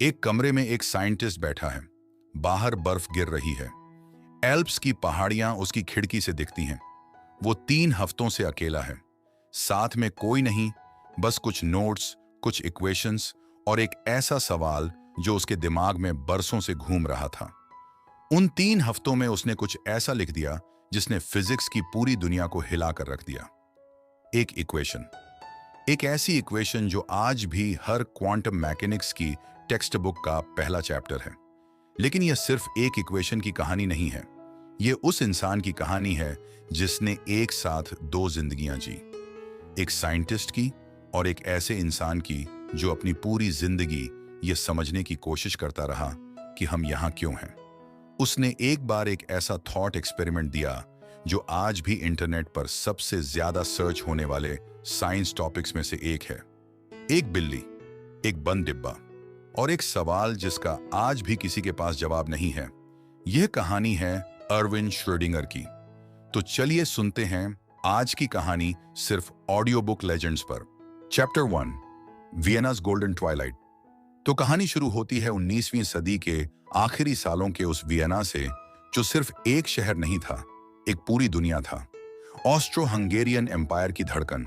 एक कमरे में एक साइंटिस्ट बैठा है। बाहर बर्फ गिर रही है। एल्प्स की पहाड़ियां उसकी खिड़की से दिखती हैं। वो 3 हफ्तों से अकेला है। साथ में कोई नहीं, बस कुछ नोट्स, कुछ इक्वेशंस और एक ऐसा सवाल जो उसके दिमाग में बरसों से घूम रहा था। उन 3 हफ्तों में उसने कुछ ऐसा लिख दिया जिसने फिजिक्स की पूरी दुनिया को हिला कर रख दिया। एक इक्वेशन, एक ऐसी इक्वेशन जो आज भी हर क्वांटम मैकेनिक्स की टेक्स्ट बुक का पहला चैप्टर है। लेकिन यह सिर्फ एक इक्वेशन की कहानी नहीं है। यह उस इंसान की कहानी है जिसने एक साथ 2 जिंदगियां जी, एक साइंटिस्ट की और एक ऐसे इंसान की जो अपनी पूरी जिंदगी यह समझने की कोशिश करता रहा कि हम यहां क्यों हैं। उसने एक बार एक ऐसा थॉट एक्सपेरिमेंट दिया जो आज भी इंटरनेट पर सबसे ज्यादा सर्च होने वाले साइंस टॉपिक्स में से एक है। एक बिल्ली, एक बंद डिब्बा और एक सवाल जिसका आज भी किसी के पास जवाब नहीं है। यह कहानी है अर्विन श्रोडिंगर की। तो चलिए सुनते हैं आज की कहानी सिर्फ ऑडियो बुक लेजेंड्स पर। Chapter 1, Vienna's golden twilight. तो कहानी शुरू होती है 19वीं सदी के आखिरी सालों के उस वियना से जो सिर्फ एक शहर नहीं था, एक पूरी दुनिया था। ऑस्ट्रो हंगेरियन एम्पायर की धड़कन।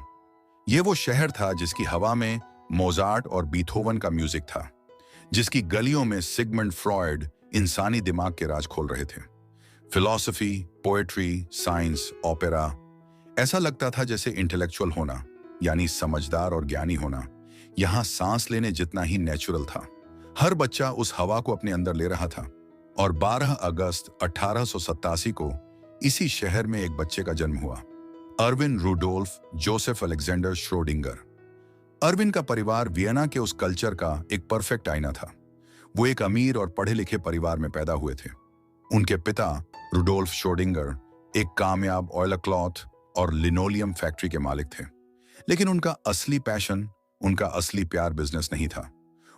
यह वो शहर था जिसकी हवा में मोजार्ट और बीथोवन का म्यूजिक था, जिसकी गलियों में सिगमंड फ्रॉयड इंसानी दिमाग के राज खोल रहे थे। फिलॉसफी, पोएट्री, साइंस, ओपेरा, ऐसा लगता था जैसे इंटेलेक्चुअल होना, यानी समझदार और ज्ञानी होना, यहां सांस लेने जितना ही नेचुरल था। हर बच्चा उस हवा को अपने अंदर ले रहा था। और 12 अगस्त 1887 को इसी शहर में एक बच्चे का जन्म हुआ, Erwin Rudolf Joseph Alexander Schrodinger. Erwin का परिवार वियना के उस कल्चर का एक परफेक्ट आईना था। वो एक अमीर और पढ़े लिखे परिवार में पैदा हुए थे। उनके पिता रुडोल्फ श्रोडिंगर एक कामयाब ऑयल क्लॉथ और लिनोलियम फैक्ट्री के मालिक थे। लेकिन उनका असली पैशन, उनका असली प्यार बिजनेस नहीं था।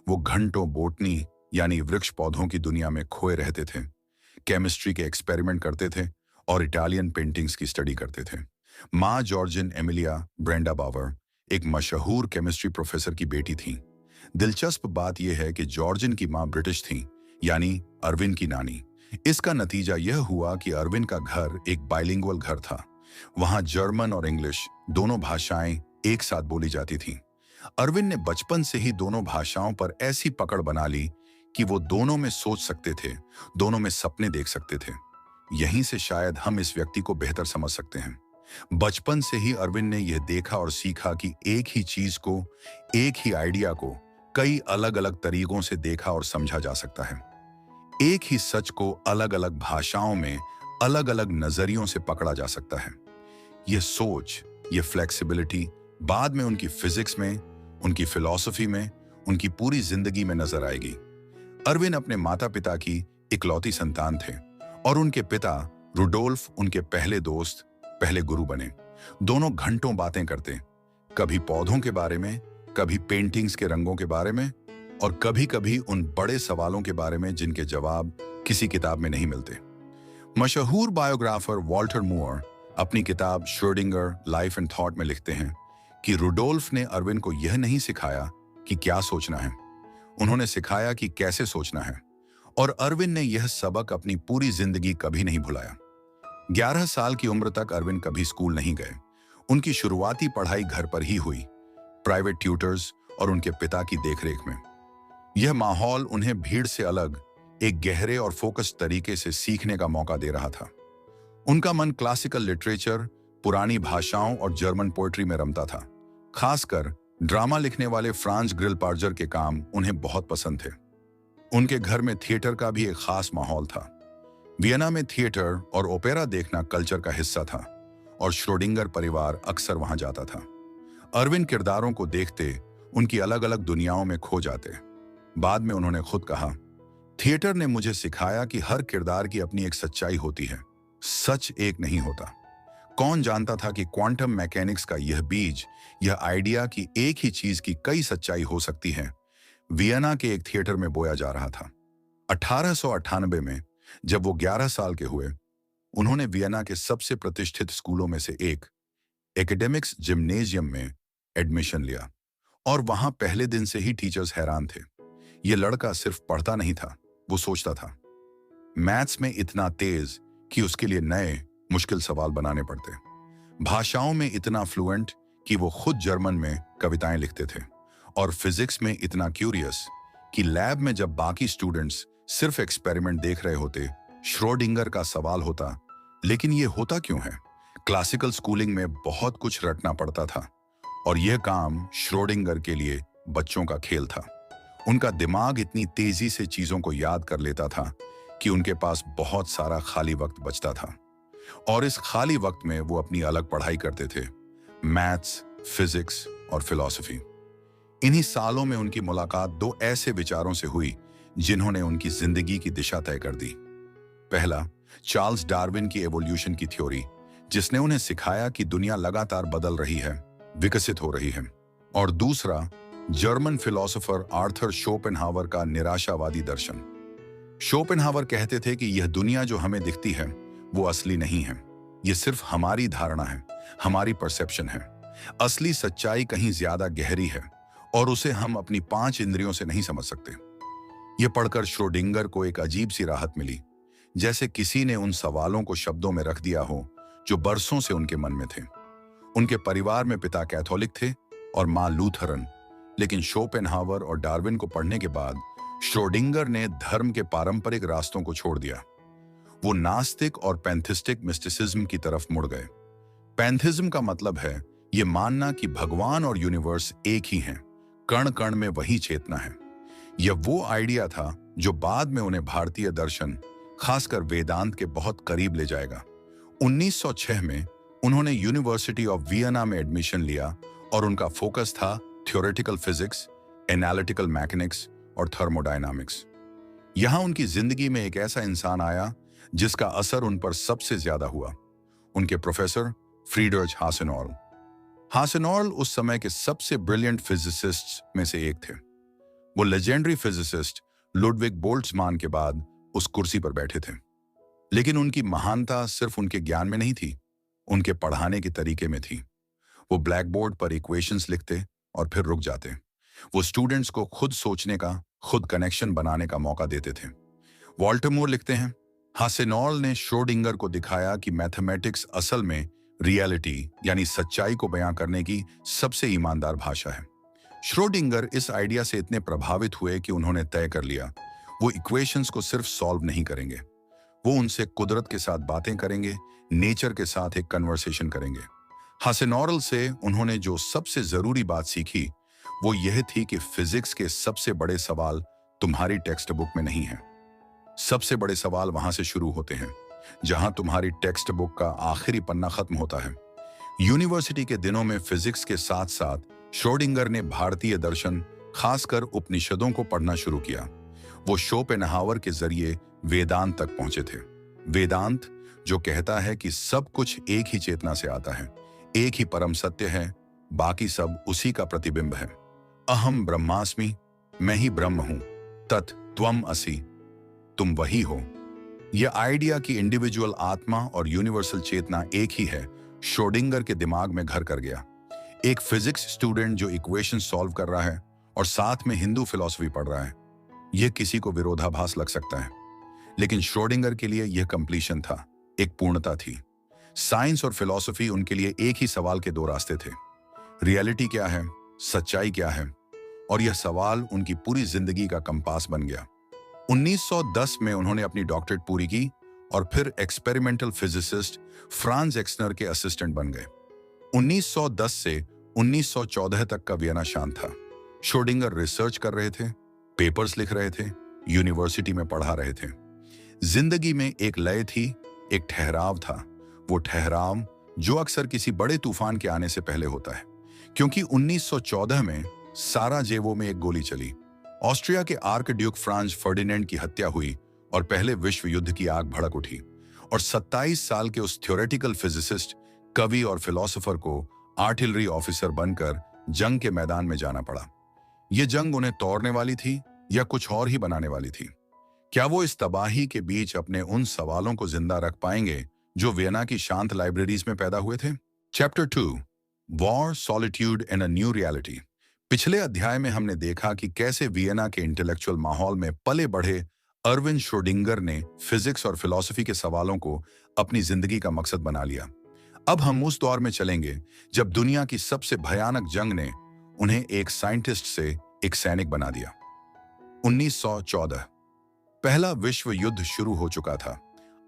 वो घंटों बोटनी यानी वृक्ष पौधों की दुनिया में खोए रहते थे, केमिस्ट्री के एक्सपेरिमेंट करते थे और इटालियन पेंटिंग्स की स्टडी करते थे। माँ जॉर्जिन एमिलिया ब्रेंडा बावर एक मशहूर केमिस्ट्री प्रोफेसर की बेटी थी। दिलचस्प बात यह है कि जॉर्जिन की माँ ब्रिटिश थी, यानी अर्विन की नानी। इसका नतीजा यह हुआ कि अर्विन का घर एक बाइलिंगुअल घर था। वहां जर्मन और इंग्लिश दोनों भाषाएं एक साथ बोली जाती थीं। अर्विन ने बचपन से ही दोनों भाषाओं पर ऐसी पकड़ बना ली कि वो दोनों में सोच सकते थे, दोनों में सपने देख सकते थे। यहीं से शायद हम इस व्यक्ति को बेहतर समझ सकते हैं। बचपन से ही अर्विन ने यह देखा और सीखा कि एक ही चीज को, एक ही आइडिया को कई अलग अलग तरीकों से देखा और समझा जा सकता है। एक ही सच को अलग अलग भाषाओं में अलग अलग नजरियों से पकड़ा जा सकता है। यह सोच, यह फ्लेक्सिबिलिटी बाद में उनकी फिजिक्स में, उनकी फिलॉसफी में, उनकी पूरी जिंदगी में नजर आएगी। अर्विन अपने माता पिता की इकलौती संतान थे और उनके पिता रुडोल्फ उनके पहले दोस्त, पहले गुरु बने। दोनों घंटों बातें करते, कभी पौधों के बारे में, कभी पेंटिंग्स के रंगों के बारे में और कभी कभी उन बड़े सवालों के बारे में जिनके जवाब किसी किताब में नहीं मिलते। मशहूर बायोग्राफर वॉल्टर मूर अपनी किताब श्रोडिंगर लाइफ एंड थॉट में लिखते हैं कि रुडोल्फ ने अर्विन को यह नहीं सिखाया कि क्या सोचना है, उन्होंने सिखाया कि कैसे सोचना है। और अर्विन ने यह सबक अपनी पूरी जिंदगी कभी नहीं भुलाया। 11 साल की उम्र तक अर्विन कभी स्कूल नहीं गए। उनकी शुरुआती पढ़ाई घर पर ही हुई, प्राइवेट ट्यूटर्स और उनके पिता की देखरेख में। यह माहौल उन्हें भीड़ से अलग, एक गहरे और फोकस्ड तरीके से सीखने का मौका दे रहा था। उनका मन क्लासिकल लिटरेचर, पुरानी भाषाओं और जर्मन पोएट्री में रमता था। खासकर ड्रामा लिखने वाले फ्रांज ग्रिलपार्जर के काम उन्हें बहुत पसंद थे। उनके घर में थिएटर का भी एक खास माहौल था। वियना में थिएटर और ओपेरा देखना कल्चर का हिस्सा था और श्रोडिंगर परिवार अक्सर वहां जाता था। अर्विन किरदारों को देखते उनकी अलग अलग दुनियाओं में खो जाते। बाद में उन्होंने खुद कहा, थिएटर ने मुझे सिखाया कि हर किरदार की अपनी एक सच्चाई होती है, सच एक नहीं होता। कौन जानता था कि क्वांटम मैकेनिक्स का यह बीज, यह आइडिया कि एक ही चीज की कई सच्चाई हो सकती है, वियना के एक थिएटर में बोया जा रहा था। 1898 में जब वो 11 साल के हुए, उन्होंने वियना के सबसे प्रतिष्ठित स्कूलों में से एक एकेडेमिक्स जिम्नेजियम में एडमिशन लिया और वहां पहले दिन से ही टीचर्स हैरान थे। ये लड़का सिर्फ पढ़ता नहीं था, वो सोचता था। मैथ्स में इतना तेज कि उसके लिए नए मुश्किल सवाल बनाने पड़ते, भाषाओं में इतना फ्लुएंट कि वो खुद जर्मन में कविताएं लिखते थे, और फिजिक्स में इतना क्यूरियस कि लैब में जब बाकी स्टूडेंट्स सिर्फ एक्सपेरिमेंट देख रहे होते, श्रोडिंगर का सवाल होता, लेकिन ये होता क्यों है? क्लासिकल स्कूलिंग में बहुत कुछ रटना पड़ता था, और यह काम श्रोडिंगर के लिए बच्चों का खेल था। उनका दिमाग इतनी तेजी से चीजों को याद कर लेता था कि उनके पास बहुत सारा खाली वक्त बचता था, और इस खाली वक्त में वो अपनी अलग पढ़ाई करते थे, मैथ्स, फिजिक्स और फिलॉसफी। इन्हीं सालों में उनकी मुलाकात दो ऐसे विचारों से हुई जिन्होंने उनकी जिंदगी की दिशा तय कर दी। पहला, चार्ल्स डार्विन की एवोल्यूशन की थ्योरी, जिसने उन्हें सिखाया कि दुनिया लगातार बदल रही है, विकसित हो रही है। और दूसरा, जर्मन फिलोसोफर आर्थर शोपेनहावर का निराशावादी दर्शन। शोपेनहावर कहते थे कि यह दुनिया जो हमें दिखती है वो असली नहीं है, यह सिर्फ हमारी धारणा है, हमारी परसेप्शन है। असली सच्चाई कहीं ज्यादा गहरी है, और उसे हम अपनी 5 इंद्रियों से नहीं समझ सकते। यह पढ़कर श्रोडिंगर को एक अजीब सी राहत मिली, जैसे किसी ने उन सवालों को शब्दों में रख दिया हो जो बरसों से उनके मन में थे। उनके परिवार में पिता कैथोलिक थे और मां लूथरन, लेकिन शोपेनहावर और डार्विन को पढ़ने के बाद श्रोडिंगर ने धर्म के पारंपरिक रास्तों को छोड़ दिया। वो नास्तिक और पैंथिस्टिक मिस्टिसिज्म की तरफ मुड़ गए। पैंथिज्म का मतलब है ये मानना कि भगवान और यूनिवर्स एक ही हैं, कण कण में वही चेतना है। यह वो आइडिया था जो बाद में उन्हें भारतीय दर्शन, खासकर वेदांत के बहुत करीब ले जाएगा। 1906 में उन्होंने यूनिवर्सिटी ऑफ वियना में एडमिशन लिया, और उनका फोकस था थ्योरेटिकल फिजिक्स, एनालिटिकल मैकेनिक्स और थर्मोडायनामिक्स। यहां उनकी जिंदगी में एक ऐसा इंसान आया जिसका असर उन पर सबसे ज्यादा हुआ, उनके प्रोफेसर फ्रीडरिच हासेनॉर्ल। हासेनॉर्ल उस समय के सबसे ब्रिलियंट फिजिसिस्ट्स में से एक थे। वो लेजेंडरी फिजिसिस्ट लुडविग बोल्ट्जमान के बाद उस कुर्सी पर बैठे थे, लेकिन उनकी महानता सिर्फ उनके ज्ञान में नहीं थी, उनके पढ़ाने के तरीके में थी। वो ब्लैक बोर्ड पर इक्वेशंस लिखते और फिर रुक जाते। वो स्टूडेंट्स को खुद सोचने का, खुद कनेक्शन बनाने का मौका देते थे। वॉल्टर मूर लिखते हैं, हासेनॉर्ल ने श्रोडिंगर को दिखाया कि मैथमेटिक्स असल में रियलिटी यानी सच्चाई को बयां करने की सबसे ईमानदार भाषा है। श्रोडिंगर इस आइडिया से इतने प्रभावित हुए कि उन्होंने तय कर लिया वो इक्वेशंस को सिर्फ सॉल्व नहीं करेंगे, वो उनसे कुदरत के साथ बातें करेंगे, नेचर के साथ एक कन्वर्सेशन करेंगे। हासेनॉर्ल से उन्होंने जो सबसे जरूरी बात सीखी वो यह थी कि फिजिक्स के सबसे बड़े सवाल तुम्हारी टेक्स्ट बुक में नहीं है। सबसे बड़े सवाल वहां से शुरू होते हैं जहां तुम्हारी टेक्स्ट बुक का आखिरी पन्ना खत्म होता है। यूनिवर्सिटी के दिनों में फिजिक्स के साथ साथ श्रोडिंगर ने भारतीय दर्शन, खासकर उपनिषदों को पढ़ना शुरू किया। वो शोपेनहावर के जरिए वेदांत तक पहुंचे थे। वेदांत जो कहता है कि सब कुछ एक ही चेतना से आता है, एक ही परम सत्य है, बाकी सब उसी का प्रतिबिंब है। अहम ब्रह्मास्मि, मैं ही ब्रह्म हूं, तत् त्वम असि, तुम वही हो। यह आइडिया कि इंडिविजुअल आत्मा और यूनिवर्सल चेतना एक ही है, श्रोडिंगर के दिमाग में घर कर गया। एक फिजिक्स स्टूडेंट जो इक्वेशन सॉल्व कर रहा है और साथ में हिंदू फिलॉसफी पढ़ रहा है, यह किसी को विरोधाभास लग सकता है, लेकिन श्रोडिंगर के लिए यह कंप्लीशन था, एक पूर्णता थी। साइंस और फिलॉसफी उनके लिए एक ही सवाल के दो रास्ते थे। रियलिटी क्या है, सच्चाई क्या है, और यह सवाल उनकी पूरी जिंदगी का कंपास बन गया। 1910 में उन्होंने अपनी डॉक्टरेट पूरी की और फिर एक्सपेरिमेंटल फिजिसिस्ट फ्रांज एक्सनर के असिस्टेंट बन गए। 1910 से 1914 तक का वियना शांत था। श्रोडिंगर रिसर्च कर रहे थे, पेपर्स लिख रहे थे, यूनिवर्सिटी में पढ़ा रहे थे। जिंदगी में एक लय थी, एक ठहराव था, वो ठहराव जो अक्सर किसी बड़े तूफान के आने से पहले होता है। क्योंकि 1914 में साराजेवो में एक गोली चली, ऑस्ट्रिया के आर्क ड्यूक फ्रांज फर्डिनेंड की हत्या हुई और पहले विश्व युद्ध की आग भड़क उठी, और 27 साल के उस थ्योरेटिकल फिजिसिस्ट, कवि और फिलोसोफर को आर्टिलरी ऑफिसर बनकर जंग के मैदान में जाना पड़ा। यह जंग उन्हें तोड़ने वाली थी या कुछ और ही बनाने वाली थी? क्या वो इस तबाही के बीच अपने उन सवालों को जिंदा रख पाएंगे जो वियना की शांत लाइब्रेरीज में पैदा हुए थे? Chapter 2, war, solitude and a new reality. पिछले अध्याय में हमने देखा कि कैसे वियना के इंटेलेक्चुअल माहौल में पले बढ़े अर्विन श्रोडिंगर ने फिजिक्स और फिलॉसफी के सवालों को अपनी जिंदगी का मकसद बना लिया। अब हम उस दौर में चलेंगे जब दुनिया की सबसे भयानक जंग ने उन्हें एक साइंटिस्ट से एक सैनिक बना दिया। 1914 पहला विश्व युद्ध शुरू हो चुका था।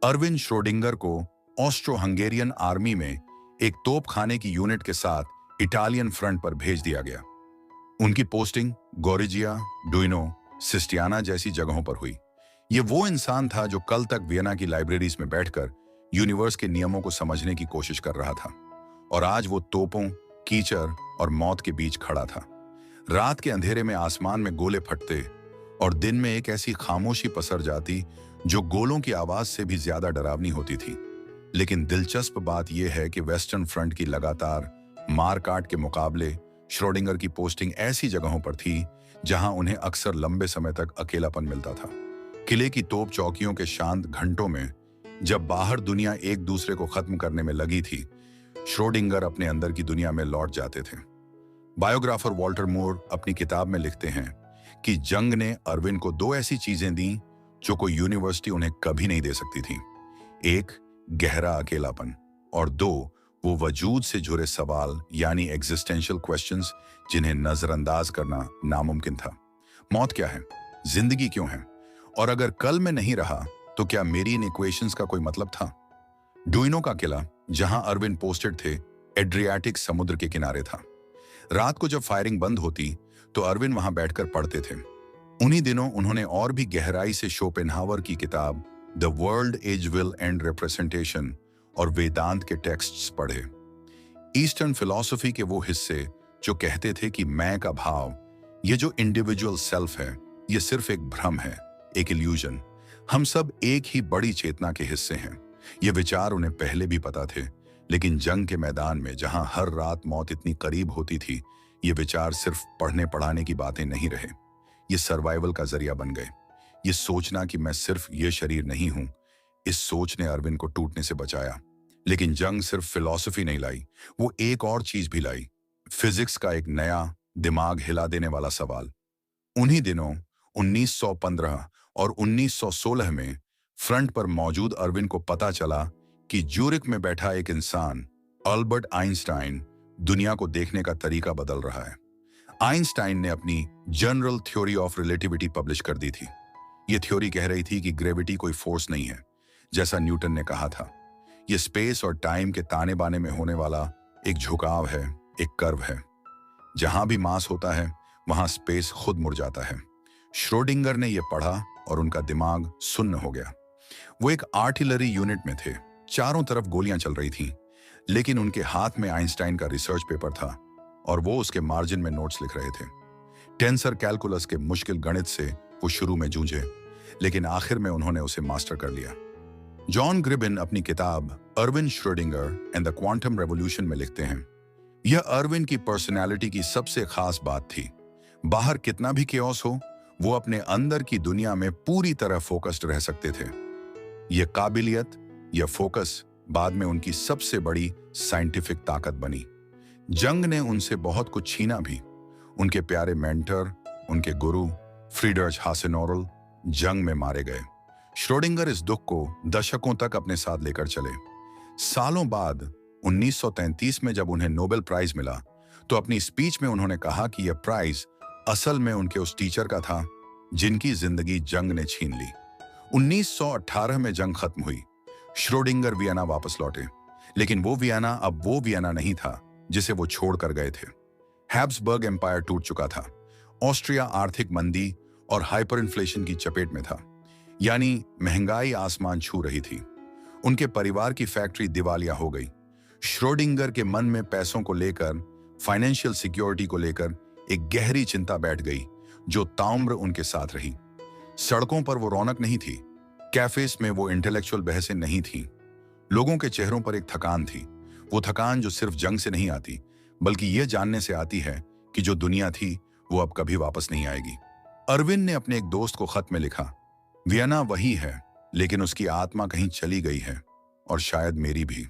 अर्विन श्रोडिंगर को ऑस्ट्रो हंगेरियन आर्मी में एक तोपखाने की यूनिट के साथ इटालियन फ्रंट पर भेज दिया गया। उनकी पोस्टिंग गोरिजिया, डुइनो, सिस्टियाना जैसी जगहों पर हुई। ये वो इंसान था जो कल तक वियना की लाइब्रेरीज में बैठकर यूनिवर्स के नियमों को समझने की कोशिश कर रहा था, और आज वो तोपों, कीचड़ और मौत के बीच खड़ा था। रात के अंधेरे में आसमान में गोले फटते और दिन में एक ऐसी खामोशी पसर जाती जो गोलों की आवाज से भी ज्यादा डरावनी होती थी। लेकिन दिलचस्प बात यह है कि वेस्टर्न फ्रंट की लगातार मारकाट के मुकाबले श्रोडिंगर की पोस्टिंग ऐसी जगहों पर थी जहां उन्हें अक्सर लंबे समय तक अकेलापन मिलता था। किले की तोप चौकियों के शांत घंटों में, जब बाहर दुनिया एक दूसरे को खत्म करने में लगी थी, श्रोडिंगर अपने अंदर की दुनिया में लौट जाते थे। बायोग्राफर वॉल्टर मूर अपनी किताब में लिखते हैं कि जंग ने अर्विन को दो ऐसी चीजें दी जो कोई यूनिवर्सिटी उन्हें कभी नहीं दे सकती थी। एक, गहरा अकेलापन, और दो, वो वजूद से जुड़े सवाल यानी एग्जिस्टेंशियल क्वेश्चंस जिन्हें नजरअंदाज करना नामुमकिन था। मौत क्या है? जिंदगी क्यों है? और अगर कल मैं नहीं रहा तो क्या मेरी इन इक्वेशंस का कोई मतलब था? डुइनो का किला, जहां अर्विन पोस्टेड थे, एड्रियाटिक समुद्र के किनारे था। रात को जब फायरिंग बंद होती तो अर्विन वहां बैठकर पढ़ते थे। उन्हीं दिनों उन्होंने और भी गहराई से शोपेनहावर की किताब the world as will and representation और वेदांत के टेक्स्ट्स पढ़े। ईस्टर्न फिलॉसफी के वो हिस्से जो कहते थे कि मैं का भाव, ये जो इंडिविजुअल सेल्फ है, ये सिर्फ एक भ्रम है, एक इल्यूजन। हम सब एक ही बड़ी चेतना के हिस्से हैं। ये विचार उन्हें पहले भी पता थे, लेकिन जंग के मैदान में जहां हर रात मौत इतनी करीब होती थी, ये विचार सिर्फ पढ़ने पढ़ाने की बातें नहीं रहे। ये सर्वाइवल का जरिया बन गए। ये सोचना कि मैं सिर्फ ये शरीर नहीं हूं, इस सोच ने अरविंद को टूटने से बचाया। लेकिन जंग सिर्फ फिलॉसफी नहीं लाई, वो एक और चीज भी लाई, फिजिक्स का एक नया, दिमाग हिला देने वाला सवाल। उन्हीं दिनों 1915 और 1916 में फ्रंट पर मौजूद अरविंद को पता चला कि ज्यूरिक में बैठा एक इंसान, अल्बर्ट आइंस्टाइन, दुनिया को देखने का तरीका बदल रहा है। आइंस्टाइन ने अपनी general theory of relativity publish कर दी थी। यह थ्योरी कह रही थी कि ग्रेविटी कोई फोर्स नहीं है, जैसा न्यूटन ने कहा था। यह स्पेस और टाइम के ताने बाने में होने वाला एक झुकाव है, एक कर्व है। जहां भी मास होता है, वहां स्पेस खुद मुड़ जाता है। श्रोडिंगर ने यह पढ़ा और उनका दिमाग सुन्न हो गया। वो एक आर्टिलरी यूनिट में थे, चारों तरफ गोलियां चल रही थीं, लेकिन उनके हाथ में आइंस्टाइन का रिसर्च पेपर था और वो उसके मार्जिन में नोट्स लिख रहे थे। टेंसर कैलकुलस के मुश्किल गणित से वो शुरू में जूझे, लेकिन आखिर में उन्होंने उसे मास्टर कर लिया। जॉन ग्रिबिन अपनी किताब Irwin Schrodinger and the quantum revolution में लिखते हैं, यह अर्विन की पर्सनैलिटी की सबसे खास बात थी। बाहर कितना भी केओस हो, वो अपने अंदर की दुनिया में पूरी तरह फोकस्ड रह सकते थे। यह काबिलियत, यह फोकस बाद में उनकी सबसे बड़ी साइंटिफिक ताकत बनी। जंग ने उनसे बहुत कुछ छीना भी। उनके प्यारे मेंटर, उनके गुरु फ्रीडर्च हासेनोरल जंग में मारे गए। श्रोडिंगर इस दुख को दशकों तक अपने साथ लेकर चले। सालों बाद 1933 में जब उन्हें नोबेल प्राइज मिला, तो अपनी स्पीच में उन्होंने कहा कि यह प्राइज असल में उनके उस टीचर का था जिनकी जिंदगी जंग ने छीन ली। 1918 में जंग खत्म हुई। श्रोडिंगर वियना वापस लौटे, लेकिन वो वियना अब वो वियना नहीं था जिसे वो छोड़ कर गए थे। हैब्सबर्ग एम्पायर टूट चुका था। ऑस्ट्रिया आर्थिक मंदी और हाइपर इन्फ्लेशन की चपेट में था, यानी महंगाई आसमान छू रही थी। उनके परिवार की फैक्ट्री दिवालिया हो गई। श्रोडिंगर के मन में पैसों को लेकर, फाइनेंशियल सिक्योरिटी को लेकर एक गहरी चिंता बैठ गई जो ताउम्र उनके साथ रही। सड़कों पर वो रौनक नहीं थी, कैफेस में वो इंटेलेक्चुअल बहसें नहीं थीं। लोगों के चेहरों पर एक थकान थी, वो थकान जो सिर्फ जंग से नहीं आती, बल्कि ये जानने से आती है कि जो दुनिया थी वो अब कभी वापस नहीं आएगी। अरविंद ने अपने एक दोस्त को खत में लिखा, वियना वही है, लेकिन उसकी आत्मा कहीं चली गई है, और शायद मेरी भी।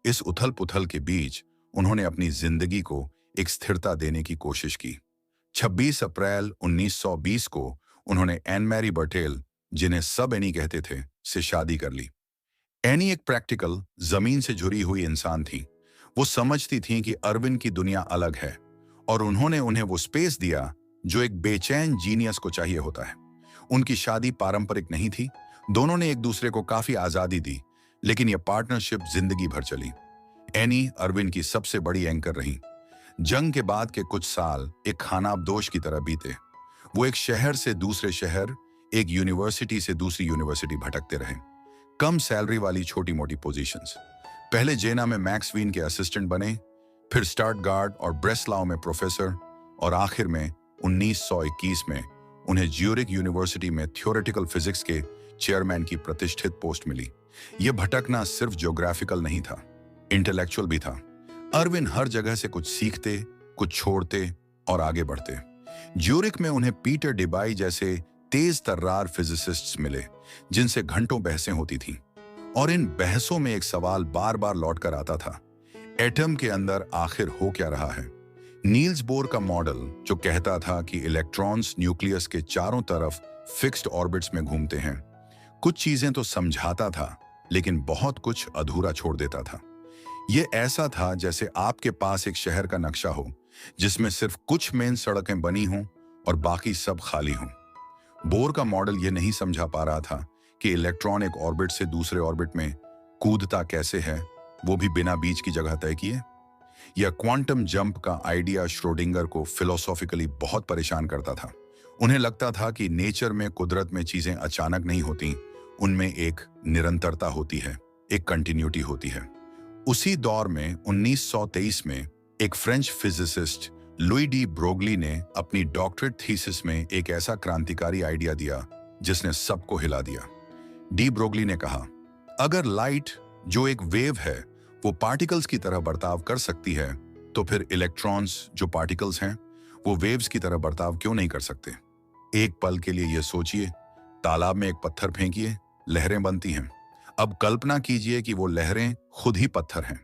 इस उथल पुथल के बीच उन्होंने अपनी जिंदगी को एक स्थिरता देने की कोशिश की। 26 अप्रैल 1920 को उन्होंने एन मैरी बर्टेल, जिन्हें सब एनी कहते थे, से शादी कर ली। एनी एक प्रैक्टिकल, जमीन से जुड़ी हुई इंसान थी। वो समझती थी कि अरविंद की दुनिया अलग है और उन्होंने उन्हें वो स्पेस दिया जो एक बेचैन जीनियस को चाहिए होता है। उनकी शादी पारंपरिक नहीं थी। दोनों ने एक दूसरे को काफी आजादी दी, लेकिन यह पार्टनरशिप जिंदगी भर चली। एनी अरविंद की सबसे बड़ी एंकर रही। जंग के बाद के कुछ साल एक खानाबदोश की तरह बीते। वो एक शहर से दूसरे शहर, एक यूनिवर्सिटी से दूसरी यूनिवर्सिटी भटकते रहे। कम सैलरी वाली छोटी मोटी पोजीशंस। पहले जेना में मैक्स वीन के असिस्टेंट बने, फिर स्टटगार्ट और ब्रेस्लाउ में प्रोफेसर, और आखिर में 1921 में उन्हें ज्यूरिक यूनिवर्सिटी में थ्योरेटिकल फिजिक्स के चेयरमैन की प्रतिष्ठित पोस्ट मिली। यह भटकना सिर्फ ज्योग्राफिकल नहीं था, इंटेलेक्चुअल भी था। अरविंद हर जगह से कुछ सीखते, कुछ छोड़ते और आगे बढ़ते। ज्यूरिक में उन्हें पीटर डिबाई जैसे तेज तर्रार फिजिसिस्ट्स मिले, जिनसे घंटों बहसें होती थीं। और इन बहसों में एक सवाल बार बार लौट कर आता था, एटम के अंदर आखिर हो क्या रहा है। नील्स बोर का मॉडल, जो कहता था कि इलेक्ट्रॉन्स न्यूक्लियस के चारों तरफ फिक्स्ड ऑर्बिट्स में घूमते हैं, कुछ चीजें तो समझाता था, लेकिन बहुत कुछ अधूरा छोड़ देता था। यह ऐसा था जैसे आपके पास एक शहर का नक्शा हो, जिसमें सिर्फ कुछ मेन सड़कें बनी हों और बाकी सब खाली हों। बोर का मॉडल यह नहीं समझा पा रहा था कि इलेक्ट्रॉन एक ऑर्बिट से दूसरे ऑर्बिट में कूदता कैसे है, वो भी बिना बीच की जगह तय किए। यह क्वांटम जंप का आइडिया श्रोडिंगर को फिलोसॉफिकली बहुत परेशान करता था। उन्हें लगता था कि नेचर में, कुदरत में चीजें अचानक नहीं होती, उनमें एक निरंतरता होती है, एक कंटिन्यूटी होती है। उसी दौर में 1923 में एक French physicist Louis de Broglie ने अपनी डॉक्टरेट थीसिस में एक ऐसा क्रांतिकारी आइडिया दिया जिसने सबको हिला दिया। डी ब्रोगली ने कहा, अगर लाइट, जो एक वेव है, वो पार्टिकल्स की तरह बर्ताव कर सकती है, तो फिर इलेक्ट्रॉन्स, जो पार्टिकल्स हैं, वो वेव्स की तरह बर्ताव क्यों नहीं कर सकते। एक पल के लिए यह सोचिए, तालाब में एक पत्थर फेंकिए, लहरें बनती हैं। अब कल्पना कीजिए कि वो लहरें खुद ही पत्थर हैं।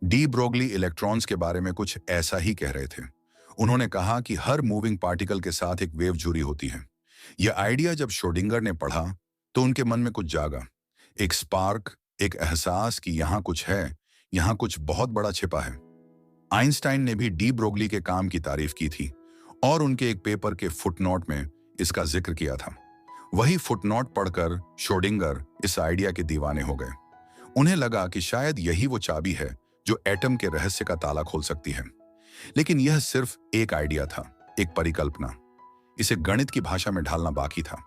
डी ब्रोगली इलेक्ट्रॉन्स के बारे में कुछ ऐसा ही कह रहे थे। उन्होंने कहा कि हर मूविंग पार्टिकल के साथ एक वेव जुड़ी होती है। यह आइडिया जब श्रोडिंगर ने पढ़ा तो उनके मन में कुछ जागा, एक स्पार्क, एक एहसास कि यहां कुछ है, यहां कुछ बहुत बड़ा छिपा है। आइंस्टाइन ने भी डी ब्रोगली के काम की तारीफ की थी और उनके एक पेपर के फुटनोट में इसका जिक्र किया था। वही फुटनोट पढ़कर श्रोडिंगर इस आइडिया के दीवाने हो गए। उन्हें लगा कि शायद यही वो चाबी है जो एटम के रहस्य का ताला खोल सकती है। लेकिन यह सिर्फ एक आइडिया था, एक परिकल्पना। इसे गणित की भाषा में ढालना बाकी था।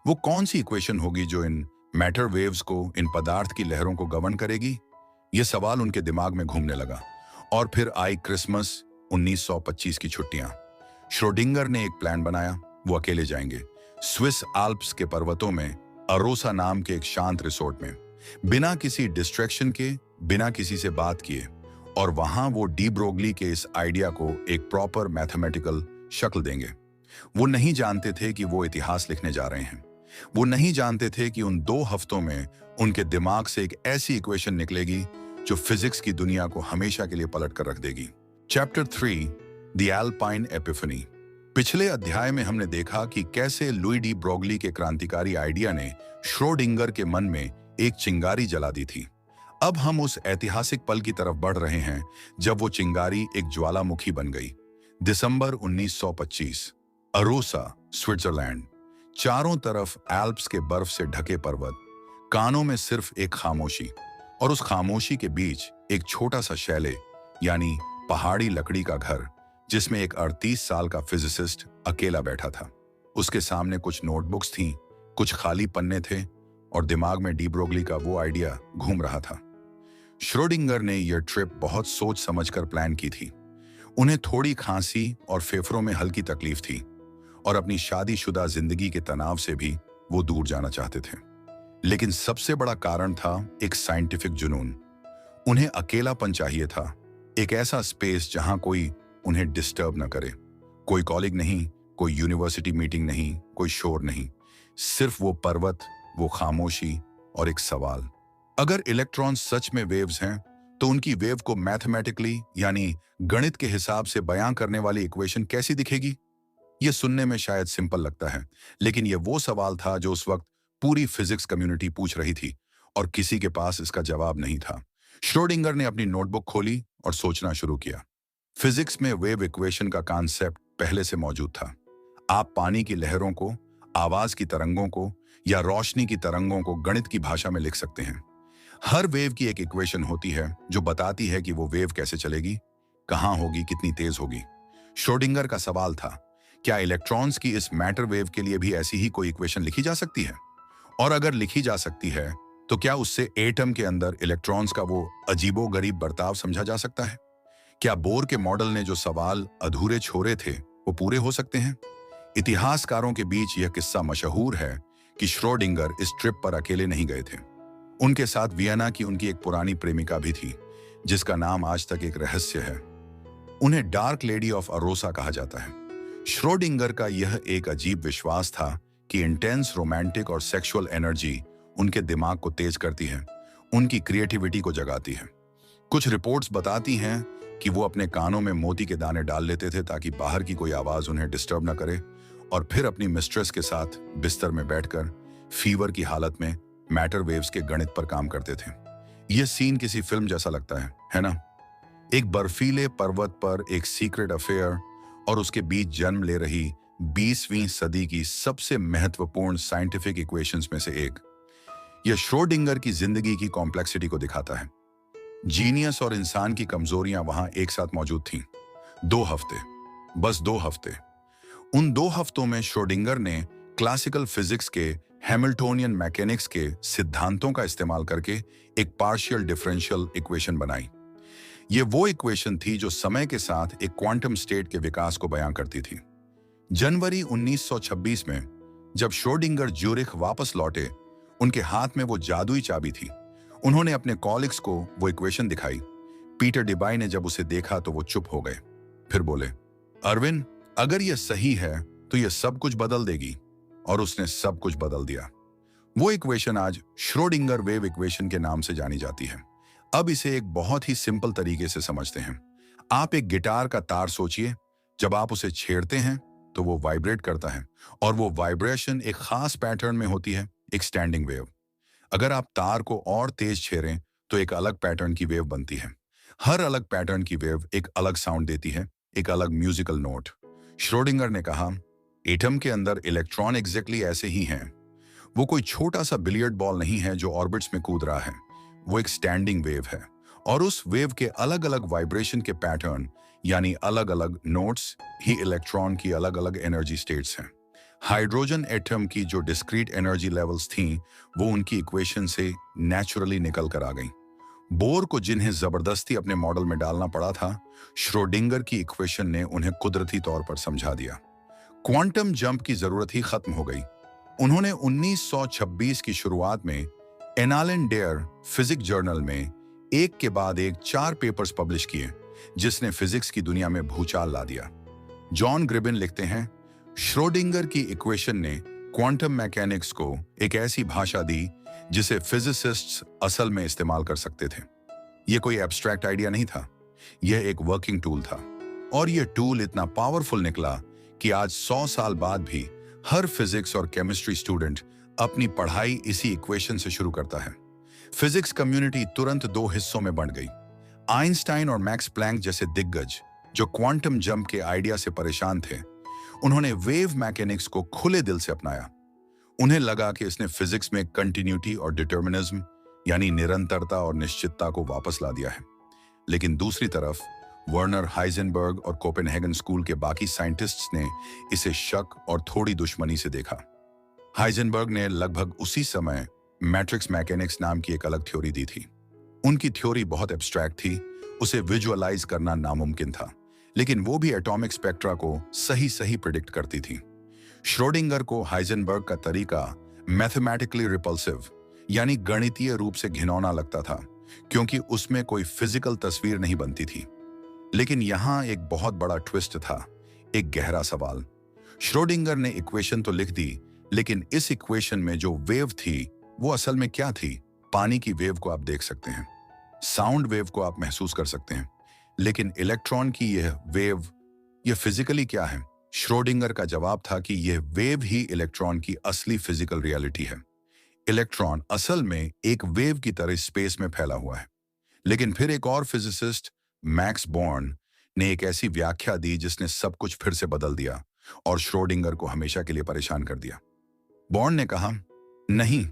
वो कौन सी इक्वेशन होगी जो इन मैटर वेव्स को, इन पदार्थ की लहरों को गवर्न करेगी? यह सवाल उनके दिमाग में घूमने लगा। और फिर आई क्रिसमस 1925 की छुट्टियां। श्रोडिंगर ने एक प्लान बनाया। वो अकेले जाएंगे स्विस आल्प्स के पर्वतों में, अरोसा नाम के एक शांत रिसोर्ट में, बिना किसी डिस्ट्रैक्शन के, बिना किसी से बात किए। और वहां वो डी ब्रोगली के इस आइडिया को एक प्रॉपर मैथमेटिकल शक्ल देंगे। वो नहीं जानते थे कि वो इतिहास लिखने जा रहे हैं। वो नहीं जानते थे कि उन 2 हफ्तों में उनके दिमाग से एक ऐसी इक्वेशन निकलेगी जो फिजिक्स की दुनिया को हमेशा के लिए पलट कर रख देगी। Chapter 3, the alpine Epiphany. पिछले अध्याय में हमने देखा कि कैसे लुई डी ब्रोगली के क्रांतिकारी आइडिया ने श्रोडिंगर के मन में एक चिंगारी जला दी थी। अब हम उस ऐतिहासिक पल की तरफ बढ़ रहे हैं जब वो चिंगारी एक ज्वालामुखी बन गई। दिसंबर 1925, अरोसा, स्विट्जरलैंड। चारों तरफ एल्प्स के बर्फ से ढके पर्वत, कानों में सिर्फ एक खामोशी, और उस खामोशी के बीच एक छोटा सा शैले, यानी पहाड़ी लकड़ी का घर, जिसमें एक 38 साल का फिजिसिस्ट अकेला बैठा था। उसके सामने कुछ नोटबुक्स थीं, कुछ खाली पन्ने थे, और दिमाग में डी ब्रोगली का वो आइडिया घूम रहा था। श्रोडिंगर ने यह ट्रिप बहुत सोच समझकर प्लान की थी। उन्हें थोड़ी खांसी और फेफड़ों में हल्की तकलीफ थी, और अपनी शादीशुदा जिंदगी के तनाव से भी वो दूर जाना चाहते थे। लेकिन सबसे बड़ा कारण था एक साइंटिफिक जुनून। उन्हें अकेलापन चाहिए था, एक ऐसा स्पेस जहां कोई उन्हें डिस्टर्ब न करे। कोई कॉलीग नहीं, कोई यूनिवर्सिटी मीटिंग नहीं, कोई शोर नहीं, सिर्फ वो पर्वत, वो खामोशी और एक सवाल। अगर इलेक्ट्रॉन सच में वेव्स हैं, तो उनकी वेव को मैथमेटिकली, यानी गणित के हिसाब से बयां करने वाली इक्वेशन कैसी दिखेगी? ये सुनने में शायद सिंपल लगता है, लेकिन ये वो सवाल था जो उस वक्त पूरी फिजिक्स कम्युनिटी पूछ रही थी और किसी के पास इसका जवाब नहीं था। श्रोडिंगर ने अपनी नोटबुक खोली और सोचना शुरू किया। फिजिक्स में वेव इक्वेशन का कॉन्सेप्ट पहले से मौजूद था। आप पानी की लहरों को, आवाज की तरंगों को या रोशनी की तरंगों को गणित की भाषा में लिख सकते हैं। हर वेव की एक इक्वेशन होती है जो बताती है कि वो वेव कैसे चलेगी, कहां होगी, कितनी तेज होगी। श्रोडिंगर का सवाल था, क्या इलेक्ट्रॉन्स की इस मैटर वेव के लिए भी ऐसी ही कोई इक्वेशन लिखी जा सकती है? और अगर लिखी जा सकती है, तो क्या उससे एटम के अंदर इलेक्ट्रॉन्स का वो अजीबोगरीब बर्ताव समझा जा सकता है? क्या बोर के मॉडल ने जो सवाल अधूरे छोड़े थे, वो पूरे हो सकते हैं? इतिहासकारों के बीच यह किस्सा मशहूर है कि श्रोडिंगर इस ट्रिप पर अकेले नहीं गए थे। उनके साथ वियना की उनकी एक पुरानी प्रेमिका भी थी, जिसका नाम आज तक एक रहस्य है। उन्हें डार्क लेडी ऑफ अरोसा कहा जाता है। श्रोडिंगर का यह एक अजीब विश्वास था कि इंटेंस रोमांटिक और सेक्सुअल एनर्जी उनके दिमाग को तेज करती है, उनकी क्रिएटिविटी को जगाती है। कुछ रिपोर्ट्स बताती हैं कि वो अपने कानों में मोती के दाने डाल लेते थे ताकि बाहर की कोई आवाज उन्हें डिस्टर्ब न करे, और फिर अपनी मिस्ट्रेस के साथ बिस्तर में बैठकर फीवर की हालत में मैटर वेव्स के गणित पर काम करते थे। यह सीन किसी फिल्म जैसा लगता है ना? एक बर्फीले पर्वत पर एक सीक्रेट अफेयर और उसके बीच जन्म ले रही 20वीं सदी की सबसे महत्वपूर्ण साइंटिफिक इक्वेशंस में से एक। यह श्रोडिंगर की जिंदगी की कॉम्प्लेक्सिटी को दिखाता है। जीनियस और इंसान की कमजोरियां वहां एक साथ मौजूद थीं। 2 हफ्ते, बस 2 हफ्ते। उन 2 हफ्तों में श्रोडिंगर ने क्लासिकल फिजिक्स के हैमिल्टोनियन मैकेनिक्स के सिद्धांतों का इस्तेमाल करके एक पार्शियल डिफरेंशियल इक्वेशन बनाई। ये वो इक्वेशन थी जो समय के साथ एक क्वांटम स्टेट के विकास को बयां करती थी। जनवरी 1926 में जब श्रोडिंगर ज्यूरिख वापस लौटे, उनके हाथ में वो जादुई चाबी थी। उन्होंने अपने कॉलिग्स को वो इक्वेशन दिखाई। पीटर डिबाई ने जब उसे देखा तो वो चुप हो गए। फिर बोले, अरविंद, अगर ये सही है तो ये सब कुछ बदल देगी। और उसने सब कुछ बदल दिया। वो इक्वेशन आज श्रोडिंगर वेव इक्वेशन के नाम से जानी जाती है। अब इसे एक बहुत ही सिंपल तरीके से समझते हैं। आप एक गिटार का तार सोचिए। जब आप उसे छेड़ते हैं तो वो वाइब्रेट करता है, और वो वाइब्रेशन एक खास पैटर्न में होती है, एक स्टैंडिंग वेव। अगर आप तार को और तेज छेड़ें तो एक अलग पैटर्न की वेव बनती है। हर अलग पैटर्न की वेव एक अलग साउंड देती है, एक अलग म्यूजिकल नोट। श्रोडिंगर ने कहा, एटम के अंदर इलेक्ट्रॉन एग्जैक्टली ऐसे ही हैं। वो कोई छोटा सा बिलियर्ड बॉल नहीं है जो ऑर्बिट्स में कूद रहा है। वो एक स्टैंडिंग वेव है, और उस वेव के अलग अलग वाइब्रेशन के पैटर्न यानी अलग अलग नोट्स ही इलेक्ट्रॉन की अलग अलग एनर्जी स्टेट्स हैं। हाइड्रोजन एटम की जो डिस्क्रीट एनर्जी लेवल्स थीं, वो उनकी इक्वेशन से नेचुरली निकल कर आ गईं। बोर को जिन्हें जबरदस्ती अपने मॉडल में डालना पड़ा था, श्रोडिंगर की इक्वेशन ने उन्हें कुदरती तौर पर समझा दिया। क्वांटम जंप की जरूरत ही खत्म हो गई। उन्होंने 1926 की शुरुआत में एनालन डेयर फिजिक्स जर्नल में एक के बाद एक 4 पेपर्स पब्लिश किए, जिसने फिजिक्स की दुनिया में भूचाल ला दिया। जॉन ग्रिबिन लिखते हैं, श्रोडिंगर की इक्वेशन ने क्वांटम मैकेनिक्स को एक ऐसी भाषा दी जिसे फिजिसिस्ट्स असल में इस्तेमाल कर सकते थे। यह कोई एब्स्ट्रैक्ट आइडिया नहीं था, यह एक वर्किंग टूल था। और यह टूल इतना पावरफुल निकला कि आज 100 साल बाद भी हर फिजिक्स और केमिस्ट्री स्टूडेंट अपनी पढ़ाई इसी इक्वेशन से शुरू करता है। फिजिक्स कम्युनिटी तुरंत 2 हिस्सों में बंट गई। आइंस्टाइन और मैक्स प्लैंक जैसे दिग्गज जो क्वांटम जंप के आइडिया से परेशान थे, उन्होंने वेव मैकेनिक्स को खुले दिल से अपनाया। उन्हें लगा कि इसने फिजिक्स में कंटिन्यूटी और डिटर्मिनिज्म यानी निरंतरता और निश्चितता को वापस ला दिया है। लेकिन दूसरी तरफ वर्नर हाइजेनबर्ग और कोपेनहेगन स्कूल के बाकी साइंटिस्ट्स ने इसे शक और थोड़ी दुश्मनी से देखा। हाइजेनबर्ग ने लगभग उसी समय मैट्रिक्स मैकेनिक्स नाम की एक अलग थ्योरी दी थी। उनकी थ्योरी बहुत एब्स्ट्रैक्ट थी, उसे विजुअलाइज करना नामुमकिन था, लेकिन वो भी एटॉमिक स्पेक्ट्रा को सही सही प्रिडिक्ट करती थी। श्रोडिंगर को हाइजेनबर्ग का तरीका मैथमेटिकली रिपल्सिव यानी गणितीय रूप से घिनौना लगता था, क्योंकि उसमें कोई फिजिकल तस्वीर नहीं बनती थी। लेकिन यहां एक बहुत बड़ा ट्विस्ट था, एक गहरा सवाल। श्रोडिंगर ने इक्वेशन तो लिख दी, लेकिन इस इक्वेशन में जो वेव थी वो असल में क्या थी? पानी की वेव को आप देख सकते हैं, साउंड वेव को आप महसूस कर सकते हैं, लेकिन इलेक्ट्रॉन की यह वेव, यह फिजिकली क्या है? श्रोडिंगर का जवाब था कि यह वेव ही इलेक्ट्रॉन की असली फिजिकल रियलिटी है। इलेक्ट्रॉन असल में एक वेव की तरह स्पेस में फैला हुआ है। लेकिन फिर एक और फिजिसिस्ट, मैक्स बॉर्न, ने एक ऐसी व्याख्या दी जिसने सब कुछ फिर से बदल दिया और श्रोडिंगर को हमेशा के लिए परेशान कर दिया। बॉर्न ने कहा, नहीं,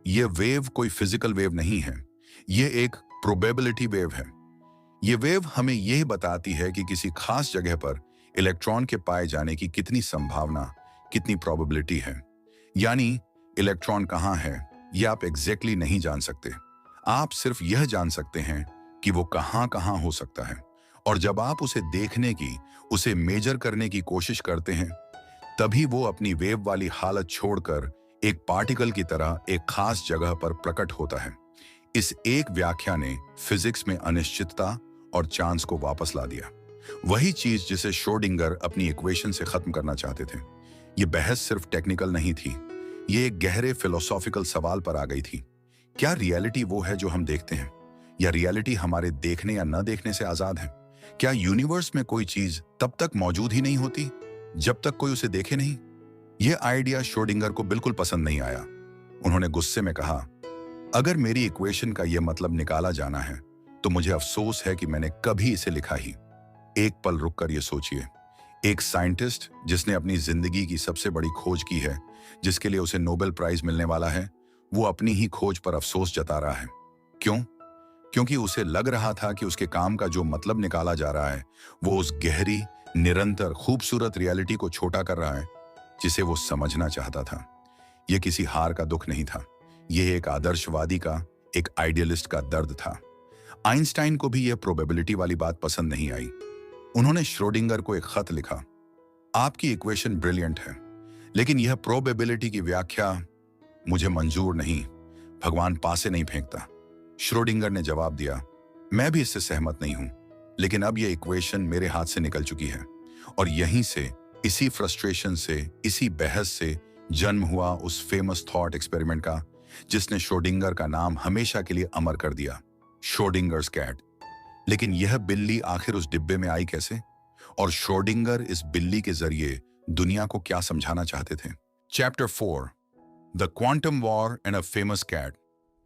यह वेव कोई फिजिकल वेव नहीं है, यह एक प्रोबेबिलिटी वेव है। यह वेव हमें यह बताती है कि किसी खास जगह पर इलेक्ट्रॉन के पाए जाने की कितनी संभावना, कितनी प्रोबेबिलिटी है। यानी इलेक्ट्रॉन कहाँ है यह आप एग्जैक्टली नहीं जान सकते, आप सिर्फ यह जान सकते हैं कि वो कहाँ कहाँ हो सकता है। और जब आप उसे देखने की, उसे मेजर करने की कोशिश करते हैं, तभी वो अपनी वेव वाली हालत छोड़कर एक पार्टिकल की तरह एक खास जगह पर प्रकट होता है। इस एक व्याख्या ने फिजिक्स में अनिश्चितता और चांस को वापस ला दिया। वही चीज जिसे श्रोडिंगर अपनी इक्वेशन से खत्म करना चाहते थे। ये बहस सिर्फ टेक्निकल नहीं थी, ये एक गहरे फिलोसॉफिकल सवाल पर आ गई थी। क्या रियलिटी वो है जो हम देखते हैं, या रियलिटी हमारे देखने या न देखने से आजाद है? क्या यूनिवर्स में कोई चीज तब तक मौजूद ही नहीं होती जब तक कोई उसे देखे नहीं? यह आइडिया श्रोडिंगर को बिल्कुल पसंद नहीं आया। उन्होंने गुस्से में कहा, अगर मेरी इक्वेशन का यह मतलब निकाला जाना है तो मुझे अफसोस है कि मैंने कभी इसे लिखा ही। एक पल रुककर यह सोचिए, एक साइंटिस्ट जिसने अपनी जिंदगी की सबसे बड़ी खोज की है, जिसके लिए उसे नोबेल प्राइज मिलने वाला है, वो अपनी ही खोज पर अफसोस जता रहा है। क्यों? क्योंकि उसे लग रहा था कि उसके काम का जो मतलब निकाला जा रहा है वो उस गहरी, निरंतर, खूबसूरत रियलिटी को छोटा कर रहा है जिसे वो समझना चाहता था। यह किसी हार का दुख नहीं था, यह एक आदर्शवादी का, एक आइडियलिस्ट का दर्द था। आइंस्टाइन को भी यह प्रोबेबिलिटी वाली बात पसंद नहीं आई। उन्होंने श्रोडिंगर को एक खत लिखा, आपकी इक्वेशन ब्रिलियंट है, लेकिन यह प्रोबेबिलिटी की व्याख्या मुझे मंजूर नहीं, भगवान पासे नहीं फेंकता। श्रोडिंगर ने जवाब दिया, मैं भी इससे सहमत नहीं हूं, लेकिन अब यह इक्वेशन मेरे हाथ से निकल चुकी है। और यहीं से, इसी फ्रस्ट्रेशन से, इसी बहस से जन्म हुआ उस फेमस थॉट एक्सपेरिमेंट का जिसने श्रोडिंगर का नाम हमेशा के लिए अमर कर दिया, श्रोडिंगर्स कैट। लेकिन यह बिल्ली आखिर उस डिब्बे में आई कैसे? और श्रोडिंगर इस बिल्ली के जरिए दुनिया को क्या समझाना चाहते थे? Chapter 4, the quantum war and a famous cat.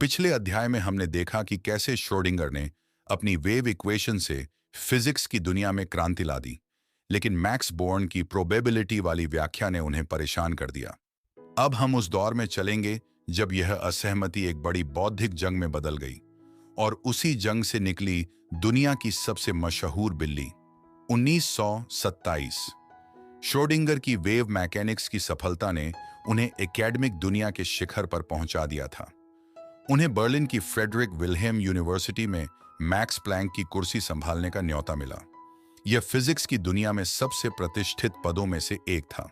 पिछले अध्याय में हमने देखा कि कैसे श्रोडिंगर ने अपनी वेव इक्वेशन से फिजिक्स की दुनिया में क्रांति ला दी, लेकिन मैक्स बोर्न की प्रोबेबिलिटी वाली व्याख्या ने उन्हें परेशान कर दिया। अब हम उस दौर में चलेंगे जब यह असहमति एक बड़ी बौद्धिक जंग में बदल गई, और उसी जंग से निकली दुनिया की सबसे मशहूर बिल्ली। 1927 श्रोडिंगर की वेव मैकेनिक्स की सफलता ने उन्हें एकेडमिक दुनिया के शिखर पर पहुंचा दिया था। उन्हें बर्लिन की फ्रेडरिक विल्हेम यूनिवर्सिटी में मैक्स प्लैंक की कुर्सी संभालने का न्योता मिला। यह फिजिक्स की दुनिया में सबसे प्रतिष्ठित पदों में से एक था।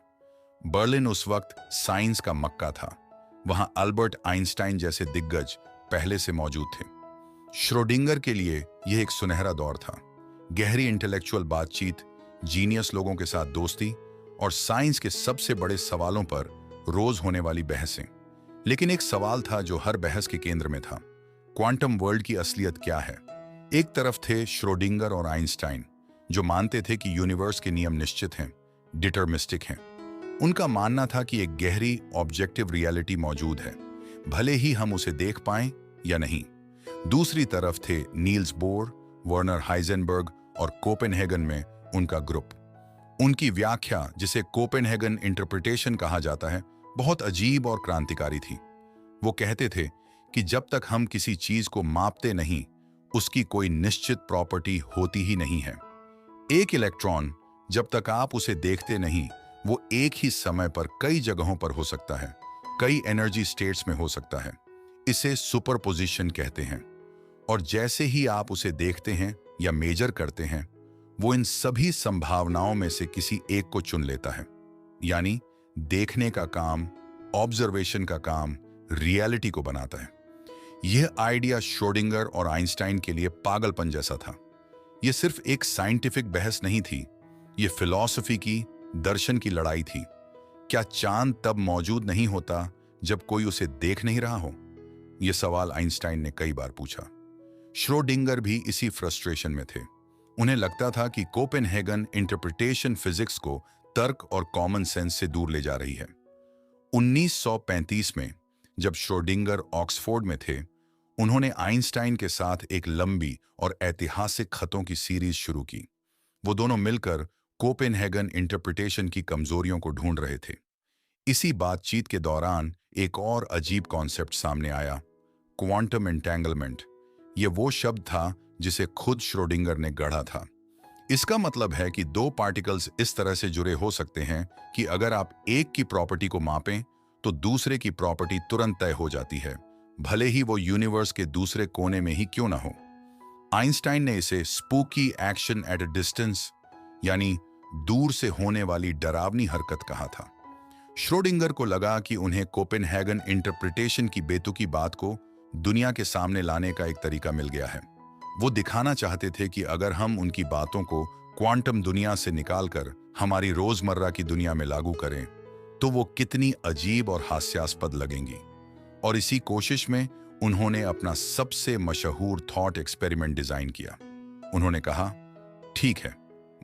बर्लिन उस वक्त साइंस का मक्का था। वहां अल्बर्ट आइंस्टाइन जैसे दिग्गज पहले से मौजूद थे। श्रोडिंगर के लिए यह एक सुनहरा दौर था। गहरी इंटेलेक्चुअल बातचीत, जीनियस लोगों के साथ दोस्ती और साइंस के सबसे बड़े सवालों पर रोज होने वाली बहसें। लेकिन एक सवाल था जो हर बहस के केंद्र में था, क्वांटम वर्ल्ड की असलियत क्या है? एक तरफ थे श्रोडिंगर और आइंस्टाइन, जो मानते थे कि यूनिवर्स के नियम निश्चित हैं, डिटरमिस्टिक हैं। उनका मानना था कि एक गहरी ऑब्जेक्टिव रियलिटी मौजूद है, भले ही हम उसे देख पाएं या नहीं। दूसरी तरफ थे नील्स बोर, वर्नर हाइजेनबर्ग और कोपेनहेगन में उनका ग्रुप। उनकी व्याख्या, जिसे कोपेनहेगन इंटरप्रिटेशन कहा जाता है, बहुत अजीब और क्रांतिकारी थी। वो कहते थे कि जब तक हम किसी चीज को मापते नहीं, उसकी कोई निश्चित प्रॉपर्टी होती ही नहीं है। एक इलेक्ट्रॉन, जब तक आप उसे देखते नहीं, वो एक ही समय पर कई जगहों पर हो सकता है, कई एनर्जी स्टेट्स में हो सकता है। इसे सुपरपोजिशन कहते हैं। और जैसे ही आप उसे देखते हैं या मेजर करते हैं, वो इन सभी संभावनाओं में से किसी एक को चुन लेता है। यानी देखने का काम, ऑब्जर्वेशन का काम रियलिटी को बनाता है। यह आइडिया श्रोडिंगर और आइंस्टाइन के लिए पागलपन जैसा था। यह सिर्फ एक साइंटिफिक बहस नहीं थी, यह फिलॉसफी की, दर्शन की लड़ाई थी। क्या चांद तब मौजूद नहीं होता जब कोई उसे देख नहीं रहा हो? यह सवाल आइंस्टाइन ने कई बार पूछा। श्रोडिंगर भी इसी फ्रस्ट्रेशन में थे। उन्हें लगता था कि कोपेनहेगन इंटरप्रिटेशन फिजिक्स को तर्क और कॉमन सेंस से दूर ले जा रही है। 1935 में जब श्रोडिंगर ऑक्सफोर्ड में थे, उन्होंने आइंस्टाइन के साथ एक लंबी और ऐतिहासिक खतों की सीरीज शुरू की। वो दोनों मिलकर कोपेनहेगन इंटरप्रिटेशन की कमजोरियों को ढूंढ रहे थे। इसी बातचीत के दौरान एक और अजीब कॉन्सेप्ट सामने आया, क्वांटम एंटेंगलमेंट। ये वो शब्द था जिसे खुद श्रोडिंगर ने गढ़ा था। इसका मतलब है कि दो पार्टिकल्स इस तरह से जुड़े हो सकते हैं कि अगर आप एक की प्रॉपर्टी को मापें तो दूसरे की प्रॉपर्टी तुरंत तय हो जाती है, भले ही वो यूनिवर्स के दूसरे कोने में ही क्यों ना हो। आइंस्टाइन ने इसे spooky action at a distance, यानी दूर से होने वाली डरावनी हरकत कहा था। श्रोडिंगर को लगा कि उन्हें कोपेनहेगन इंटरप्रिटेशन की बेतुकी बात को दुनिया के सामने लाने का एक तरीका मिल गया है। वो दिखाना चाहते थे कि अगर हम उनकी बातों को क्वांटम दुनिया से निकालकर हमारी रोजमर्रा की दुनिया में लागू करें तो वो कितनी अजीब और हास्यास्पद लगेंगी। और इसी कोशिश में उन्होंने अपना सबसे मशहूर थॉट एक्सपेरिमेंट डिजाइन किया। उन्होंने कहा, ठीक है,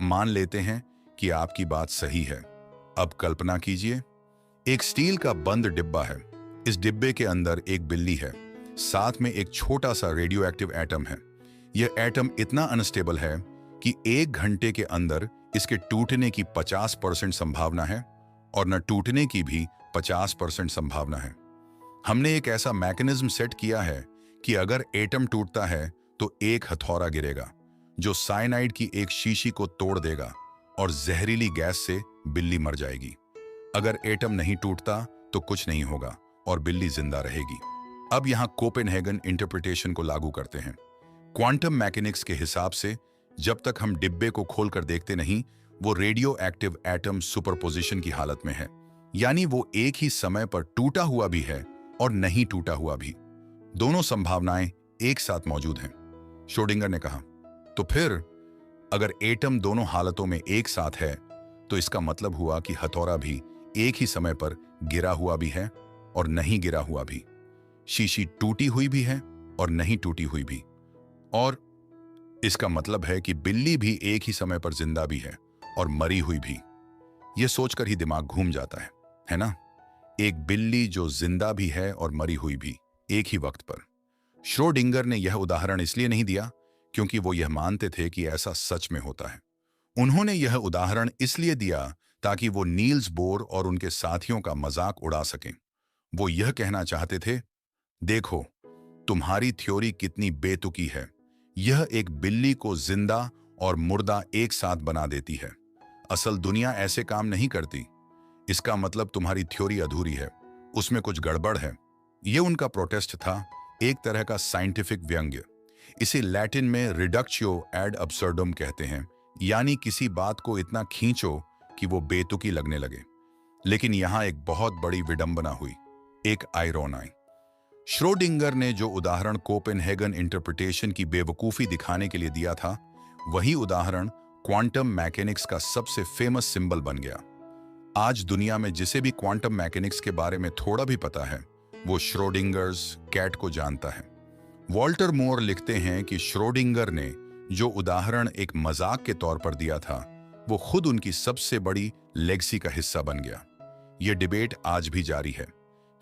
मान लेते हैं कि आपकी बात सही है। अब कल्पना कीजिए, एक स्टील का बंद डिब्बा है। इस डिब्बे के अंदर एक बिल्ली है, साथ में एक छोटा सा रेडियो एक्टिव एटम है। यह एटम इतना अनस्टेबल है कि 1 घंटे के अंदर इसके टूटने की 50% संभावना है और न टूटने की भी 50% संभावना है। हमने एक ऐसा मैकेनिज्म सेट किया है कि अगर एटम टूटता है तो एक हथौड़ा गिरेगा जो साइनाइड की एक शीशी को तोड़ देगा और जहरीली गैस से बिल्ली मर जाएगी। अगर एटम नहीं टूटता तो कुछ नहीं होगा और बिल्ली जिंदा रहेगी। अब यहां कोपेनहेगन इंटरप्रिटेशन को लागू करते हैं। क्वांटम मैकेनिक्स के हिसाब से जब तक हम डिब्बे को खोलकर देखते नहीं, वो रेडियो एक्टिव एटम सुपरपोजिशन की हालत में है, यानी वो एक ही समय पर टूटा हुआ भी है और नहीं टूटा हुआ भी। दोनों संभावनाएं एक साथ मौजूद हैं। श्रोडिंगर ने कहा, तो फिर अगर एटम दोनों हालतों में एक साथ है तो इसका मतलब हुआ कि हथौड़ा भी एक ही समय पर गिरा हुआ भी है और नहीं गिरा हुआ भी। शीशी टूटी हुई भी है और नहीं टूटी हुई भी। और इसका मतलब है कि बिल्ली भी एक ही समय पर जिंदा भी है और मरी हुई भी। यह सोचकर ही दिमाग घूम जाता है ना? एक बिल्ली जो जिंदा भी है और मरी हुई भी एक ही वक्त पर। श्रोडिंगर ने यह उदाहरण इसलिए नहीं दिया क्योंकि वो यह मानते थे कि ऐसा सच में होता है। उन्होंने यह उदाहरण इसलिए दिया ताकि वो नील्स बोर और उनके साथियों का मजाक उड़ा सकें। वो यह कहना चाहते थे, देखो तुम्हारी थ्योरी कितनी बेतुकी है। यह एक बिल्ली को जिंदा और मुर्दा एक साथ बना देती है। असल दुनिया ऐसे काम नहीं करती। इसका मतलब तुम्हारी थ्योरी अधूरी है, उसमें कुछ गड़बड़ है। यह उनका प्रोटेस्ट था, एक तरह का साइंटिफिक व्यंग्य। इसे लैटिन में रिडक्शियो एड अब्सर्डम कहते हैं, यानी किसी बात को इतना खींचो कि वो बेतुकी लगने लगे। लेकिन यहां एक बहुत बड़ी विडंबना हुई, एक आयरन आई। श्रोडिंगर ने जो उदाहरण कोपेनहेगन इंटरप्रिटेशन की बेवकूफी दिखाने के लिए दिया था, वही उदाहरण क्वांटम मैकेनिक्स का सबसे फेमस सिंबल बन गया। आज दुनिया में जिसे भी क्वांटम मैकेनिक्स के बारे में थोड़ा भी पता है, वो श्रोडिंगर्स कैट को जानता है। वॉल्टर मोर लिखते हैं कि श्रोडिंगर ने जो उदाहरण एक मजाक के तौर पर दिया था, वो खुद उनकी सबसे बड़ी लेगसी का हिस्सा बन गया। यह डिबेट आज भी जारी है।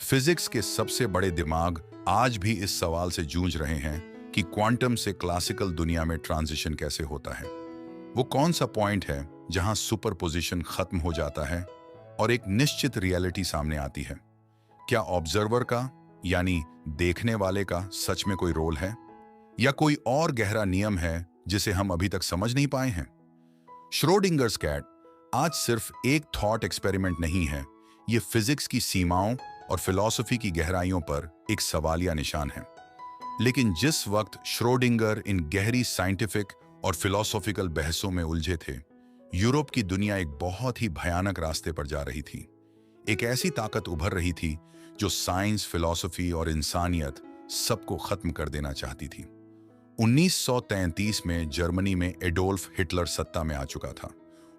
फिजिक्स के सबसे बड़े दिमाग आज भी इस सवाल से जूझ रहे हैं कि क्वांटम से क्लासिकल दुनिया में ट्रांजिशन कैसे होता है। वो कौन सा पॉइंट है जहां सुपरपोजिशन खत्म हो जाता है और एक निश्चित रियलिटी सामने आती है। क्या ऑब्जर्वर का, यानी देखने वाले का, सच में कोई रोल है या कोई और गहरा नियम है जिसे हम अभी तक समझ नहीं पाए हैं? श्रोडिंगर्स कैट आज सिर्फ एक थॉट एक्सपेरिमेंट नहीं है, ये फिजिक्स की सीमाओं और फिलॉसफी की गहराइयों पर एक सवालिया निशान है। लेकिन जिस वक्त श्रोडिंगर इन गहरी साइंटिफिक और फिलॉसॉफिकल बहसों में उलझे थे, यूरोप की दुनिया एक बहुत ही भयानक रास्ते पर जा रही थी। एक ऐसी ताकत उभर रही थी जो साइंस, फिलॉसफी और इंसानियत सबको खत्म कर देना चाहती थी। 1933 में जर्मनी में एडोल्फ हिटलर सत्ता में आ चुका था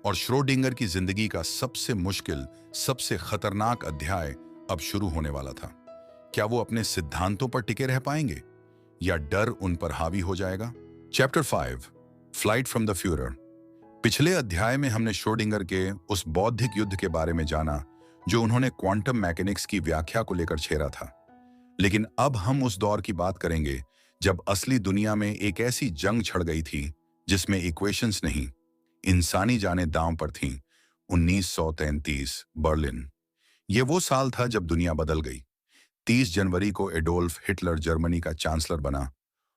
और श्रोडिंगर की जिंदगी का सबसे मुश्किल, सबसे खतरनाक अध्याय अब शुरू होने वाला था। क्या वो अपने सिद्धांतों पर टिके रह पाएंगे या डर उन पर हावी हो जाएगा? Chapter 5, flight from the Führer. पिछले अध्याय में हमने श्रोडिंगर के उस बौद्धिक युद्ध के बारे में जाना जो उन्होंने क्वांटम मैकेनिक्स की व्याख्या को लेकर छेड़ा था। लेकिन अब हम उस दौर की बात करेंगे जब असली दुनिया में एक ऐसी जंग छिड़ गई थी जिसमें इक्वेशंस नहीं, इंसानी जानें दांव पर थीं। 1933 बर्लिन। ये वो साल था जब दुनिया बदल गई। 30 जनवरी को एडोल्फ हिटलर जर्मनी का चांसलर बना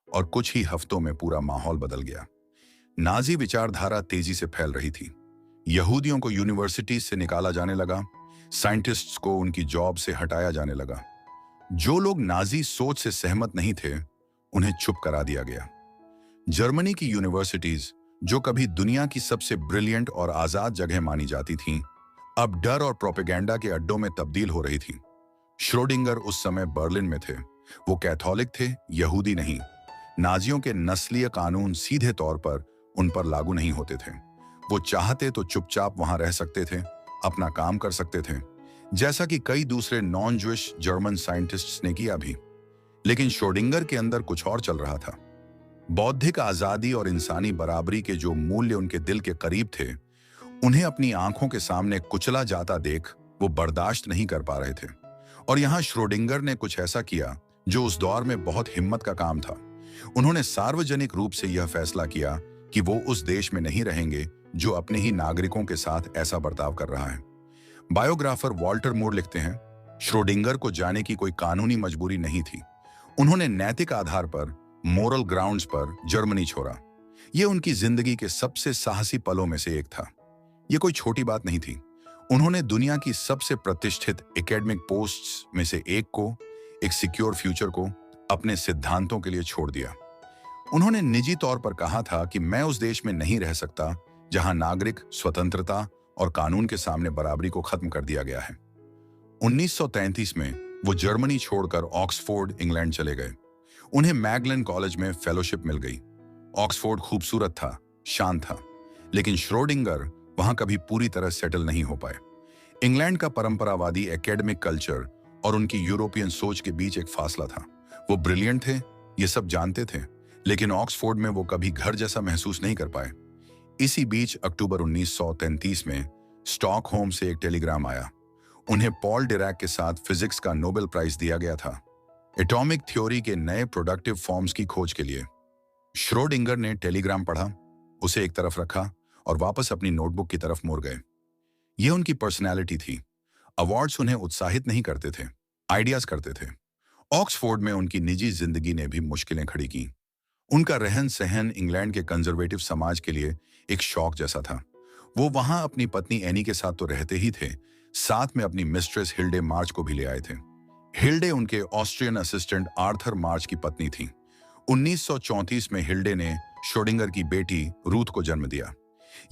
और कुछ ही हफ्तों में पूरा माहौल बदल गया। नाजी विचारधारा तेजी से फैल रही थी। यहूदियों को यूनिवर्सिटी से निकाला जाने लगा, साइंटिस्ट्स को उनकी जॉब से हटाया जाने लगा। जो लोग नाजी सोच से सहमत नहीं थे उन्हें चुप करा दिया गया। जर्मनी की यूनिवर्सिटीज, जो कभी दुनिया की सबसे ब्रिलियंट और आजाद जगह मानी जाती थीं, अब डर और प्रोपेगेंडा के अड्डों में तब्दील हो रही थीं। श्रोडिंगर उस समय बर्लिन में थे। वो कैथोलिक थे, यहूदी नहीं। नाजियों के नस्लीय कानून सीधे तौर पर उन पर लागू नहीं होते थे। वो चाहते तो चुपचाप वहां रह सकते थे, अपना काम कर सकते थे, जैसा कि कई दूसरे नॉन ज्विश जर्मन साइंटिस्ट्स ने किया भी। लेकिन श्रोडिंगर के अंदर कुछ और चल रहा था। बौद्धिक आजादी और इंसानी बराबरी के जो मूल्य उनके दिल के करीब थे, उन्हें अपनी आंखों के सामने कुचला जाता देख वो बर्दाश्त नहीं कर पा रहे थे। और यहां श्रोडिंगर ने कुछ ऐसा किया जो उस दौर में बहुत हिम्मत का काम था। उन्होंने सार्वजनिक रूप से यह फैसला किया कि वो उस देश में नहीं रहेंगे जो अपने ही नागरिकों के साथ ऐसा बर्ताव कर रहा है। बायोग्राफर वॉल्टर मूर लिखते हैं, श्रोडिंगर को जाने की कोई कानूनी मजबूरी नहीं थी। उन्होंने नैतिक आधार पर, मोरल ग्राउंड्स पर जर्मनी छोड़ा। यह उनकी जिंदगी के सबसे साहसी पलों में से एक था। यह कोई छोटी बात नहीं थी। उन्होंने दुनिया की सबसे प्रतिष्ठित एकेडमिक पोस्ट्स में से एक को, एक सिक्योर फ्यूचर को, अपने सिद्धांतों के लिए छोड़ दिया। उन्होंने निजी तौर पर कहा था कि मैं उस देश में नहीं रह सकता जहां नागरिक स्वतंत्रता और कानून के सामने बराबरी को खत्म कर दिया गया है। 1933 में वो जर्मनी छोड़कर ऑक्सफोर्ड, इंग्लैंड चले गए। उन्हें मैगलन कॉलेज में फेलोशिप मिल गई। ऑक्सफोर्ड खूबसूरत था, शांत था, लेकिन श्रोडिंगर वहां कभी पूरी तरह सेटल नहीं हो पाए। इंग्लैंड का परंपरावादी एकेडमिक कल्चर और उनकी यूरोपियन सोच के बीच एक फासला था। वो ब्रिलियंट थे, ये सब जानते थे, लेकिन ऑक्सफोर्ड में वो कभी घर जैसा महसूस नहीं कर पाए। इसी बीच अक्टूबर 1933 में स्टॉकहोम से एक टेलीग्राम आया। उन्हें पॉल डिरैक के साथ फिजिक्स का नोबेल प्राइज दिया गया था, एटॉमिक थ्योरी के नए प्रोडक्टिव फॉर्म्स की खोज के लिए। श्रोडिंगर ने टेलीग्राम पढ़ा, उसे एक तरफ रखा और वापस अपनी नोटबुक की तरफ मुड़ गए। यह उनकी पर्सनैलिटी थी। अवार्ड्स उन्हें उत्साहित नहीं करते थे, आइडियाज करते थे। ऑक्सफोर्ड में उनकी निजी जिंदगी ने भी मुश्किलें खड़ी की। उनका रहन सहन इंग्लैंड के कंजर्वेटिव समाज के लिए एक शौक जैसा था। वो वहां अपनी पत्नी एनी के साथ तो रहते ही थे, साथ में अपनी मिस्ट्रेस हिल्डे मार्च को भी ले आए थे। हिल्डे उनके ऑस्ट्रियन असिस्टेंट आर्थर मार्च की पत्नी थी। 1934 में हिल्डे ने श्रोडिंगर की बेटी रूथ को जन्म दिया।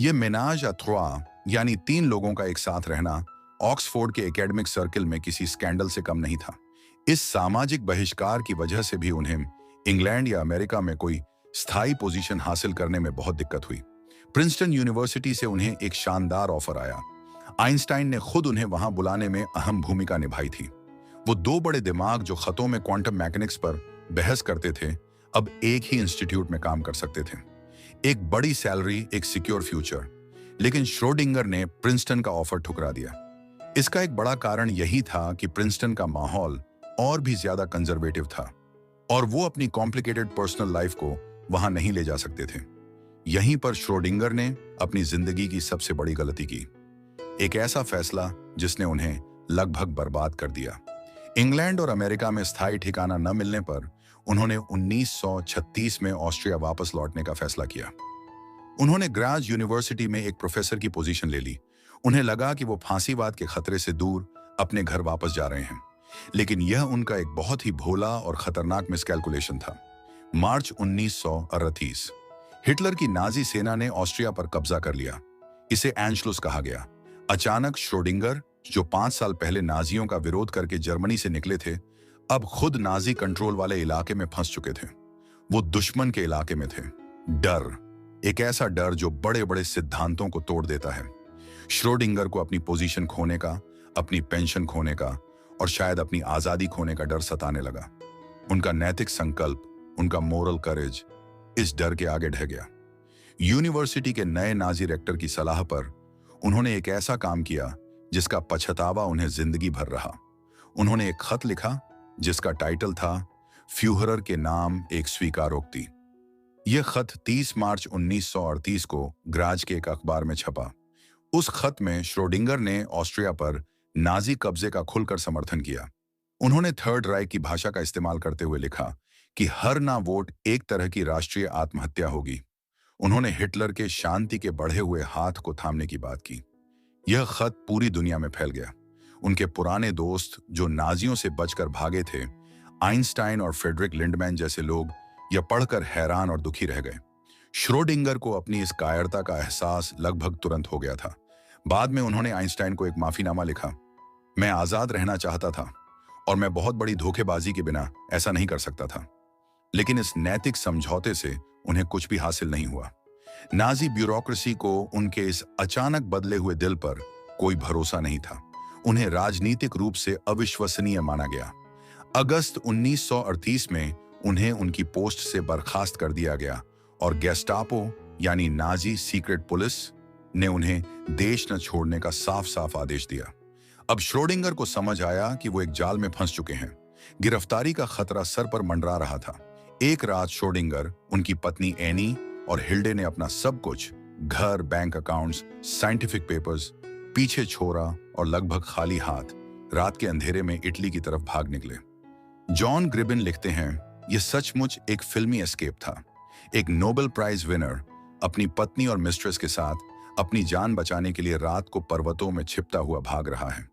ये मेनाज आ थ्रोआ, यानी 3 लोगों का एक साथ रहना, ऑक्सफोर्ड के एकेडमिक सर्कल में किसी स्कैंडल से कम नहीं था। इस सामाजिक बहिष्कार की वजह से भी उन्हें इंग्लैंड या अमेरिका में कोई स्थायी पोजीशन हासिल करने में बहुत दिक्कत हुई। प्रिंसटन यूनिवर्सिटी से उन्हें एक शानदार ऑफर आया। आइंस्टाइन ने खुद उन्हें वहां बुलाने में अहम भूमिका निभाई थी। वो 2 बड़े दिमाग जो खतों में क्वांटम मैकेनिक्स पर बहस करते थे, अब एक ही इंस्टीट्यूट में काम कर सकते थे। एक बड़ी सैलरी, एक सिक्योर फ्यूचर। लेकिन श्रोडिंगर ने प्रिंसटन का ऑफर ठुकरा दिया। इसका एक बड़ा कारण यही था कि प्रिंसटन का माहौल और भी ज्यादा कंजर्वेटिव था और वो अपनी कॉम्प्लिकेटेड पर्सनल लाइफ को वहां नहीं ले जा सकते थे। यहीं पर श्रोडिंगर ने अपनी जिंदगी की सबसे बड़ी गलती की, एक ऐसा फैसला जिसने उन्हें लगभग बर्बाद कर दिया। इंग्लैंड और अमेरिका में स्थायी ठिकाना न मिलने पर उन्होंने 1936 में ऑस्ट्रिया वापस लौटने का फैसला किया। उन्होंने ग्राज यूनिवर्सिटी में एक प्रोफेसर की पोजीशन ले ली। उन्हें लगा कि वो फांसीवाद के खतरे से दूर अपने घर वापस जा रहे हैं, लेकिन यह उनका एक बहुत ही भोला और खतरनाक मिसकैलकुलेशन था। मार्च 1938 हिटलर की नाजी सेना ने ऑस्ट्रिया पर कब्जा कर लिया। इसे एंशलुस कहा गया। अचानक श्रोडिंगर, जो 5 साल पहले नाजियों का विरोध करके जर्मनी से निकले थे, अब खुद नाजी कंट्रोल वाले इलाके में फंस चुके थे। वो दुश्मन के इलाके में थे। डर, एक ऐसा डर जो बड़े बड़े सिद्धांतों को तोड़ देता है। श्रोडिंगर को अपनी पोजीशन खोने का, अपनी पेंशन खोने का और शायद अपनी आजादी खोने का डर सताने लगा। उनका नैतिक संकल्प, उनका मोरल करेज इस डर के आगे ढह गया। यूनिवर्सिटी के नए नाजी रेक्टर की सलाह पर उन्होंने एक ऐसा काम किया जिसका पछतावा उन्हें जिंदगी भर रहा। उन्होंने एक खत लिखा जिसका टाइटल था फ्यूहरर के नाम एक स्वीकारोक्ति। यह खत 30 मार्च 1938 को ग्राज के एक अखबार में छपा। उस खत में श्रोडिंगर ने ऑस्ट्रिया पर नाजी कब्जे का खुलकर समर्थन किया। उन्होंने थर्ड राइख की भाषा का इस्तेमाल करते हुए लिखा कि हर ना वोट एक तरह की राष्ट्रीय आत्महत्या होगी। उन्होंने हिटलर के शांति के बढ़े हुए हाथ को थामने की बात की। यह खत पूरी दुनिया में फैल गया। उनके पुराने दोस्त जो नाजियों से बचकर भागे थे, आइंस्टाइन और फ्रेडरिक लिंडमैन जैसे लोग, यह पढ़कर हैरान और दुखी रह गए। श्रोडिंगर को अपनी इस कायरता का एहसास लगभग तुरंत हो गया था। बाद में उन्होंने आइंस्टाइन को एक माफीनामा लिखा। मैं आजाद रहना चाहता था और मैं बहुत बड़ी धोखेबाजी के बिना ऐसा नहीं कर सकता था, लेकिन इस नैतिक समझौते से उन्हें कुछ भी हासिल नहीं हुआ। नाजी ब्यूरोक्रेसी को उनके इस अचानक बदले हुए दिल पर कोई भरोसा नहीं था। उन्हें राजनीतिक रूप से अविश्वसनीय माना गया। अगस्त 1938 में उन्हें उनकी पोस्ट से बर्खास्त कर दिया गया और गेस्टापो यानी नाजी सीक्रेट पुलिस ने उन्हें देश न छोड़ने का साफ साफ आदेश दिया। अब श्रोडिंगर को समझ आया कि वो एक जाल में फंस चुके हैं। गिरफ्तारी का खतरा सर पर मंडरा रहा था। एक रात श्रोडिंगर, उनकी पत्नी एनी और हिल्डे ने अपना सब कुछ, घर, बैंक अकाउंट्स, साइंटिफिक पेपर्स, पीछे छोड़ा और लगभग खाली हाथ रात के अंधेरे में इटली की तरफ भाग निकले। जॉन ग्रिबिन लिखते हैं, यह सचमुच एक फिल्मी एस्केप था। एक नोबेल प्राइज विनर अपनी पत्नी और मिस्ट्रेस के साथ अपनी जान बचाने के लिए रात को पर्वतों में छिपता हुआ भाग रहा है।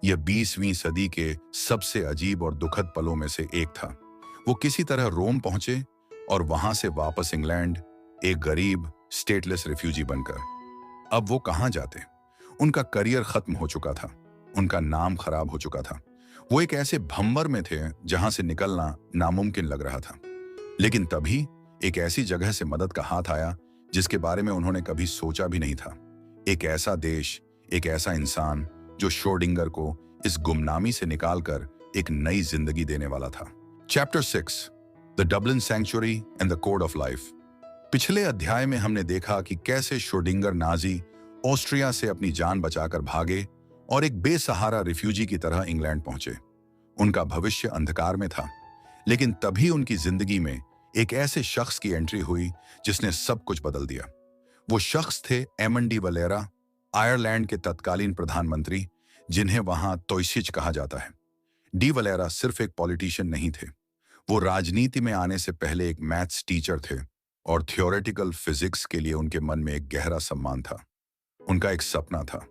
यह 20वीं सदी के सबसे अजीब और दुखद पलों में से एक था। वो किसी तरह रोम पहुंचे और वहां से वापस इंग्लैंड, एक गरीब स्टेटलेस रिफ्यूजी बनकर। अब वो कहां जाते? उनका करियर खत्म हो चुका था, उनका नाम खराब हो चुका था। वो एक ऐसे भंवर में थे जहां से निकलना नामुमकिन लग रहा था। लेकिन तभी एक ऐसी जगह से मदद का हाथ आया जिसके बारे में उन्होंने कभी सोचा भी नहीं था। एक ऐसा देश, एक ऐसा इंसान जो श्रोडिंगर को इस गुमनामी से निकालकर एक नई जिंदगी देने वाला था। Chapter 6, the Dublin sanctuary and the code of life. पिछले अध्याय में हमने देखा कि कैसे श्रोडिंगर नाजी ऑस्ट्रिया से अपनी जान बचाकर भागे और एक बेसहारा रिफ्यूजी की तरह इंग्लैंड पहुंचे। उनका भविष्य अंधकार में था, लेकिन तभी उनकी जिंदगी में एक ऐसे शख्स की एंट्री हुई जिसने सब कुछ बदल दिया। वो शख्स थे एमन डी वलेरा, आयरलैंड के तत्कालीन प्रधानमंत्री, जिन्हें वहां तोइसिच कहा जाता है। डी वलेरा सिर्फ एक पॉलिटिशियन नहीं थे, वो राजनीति में आने से पहले एक मैथ्स टीचर थे और थियोरेटिकल फिजिक्स के लिए उनके मन में एक गहरा सम्मान था। उनका एक सपना था,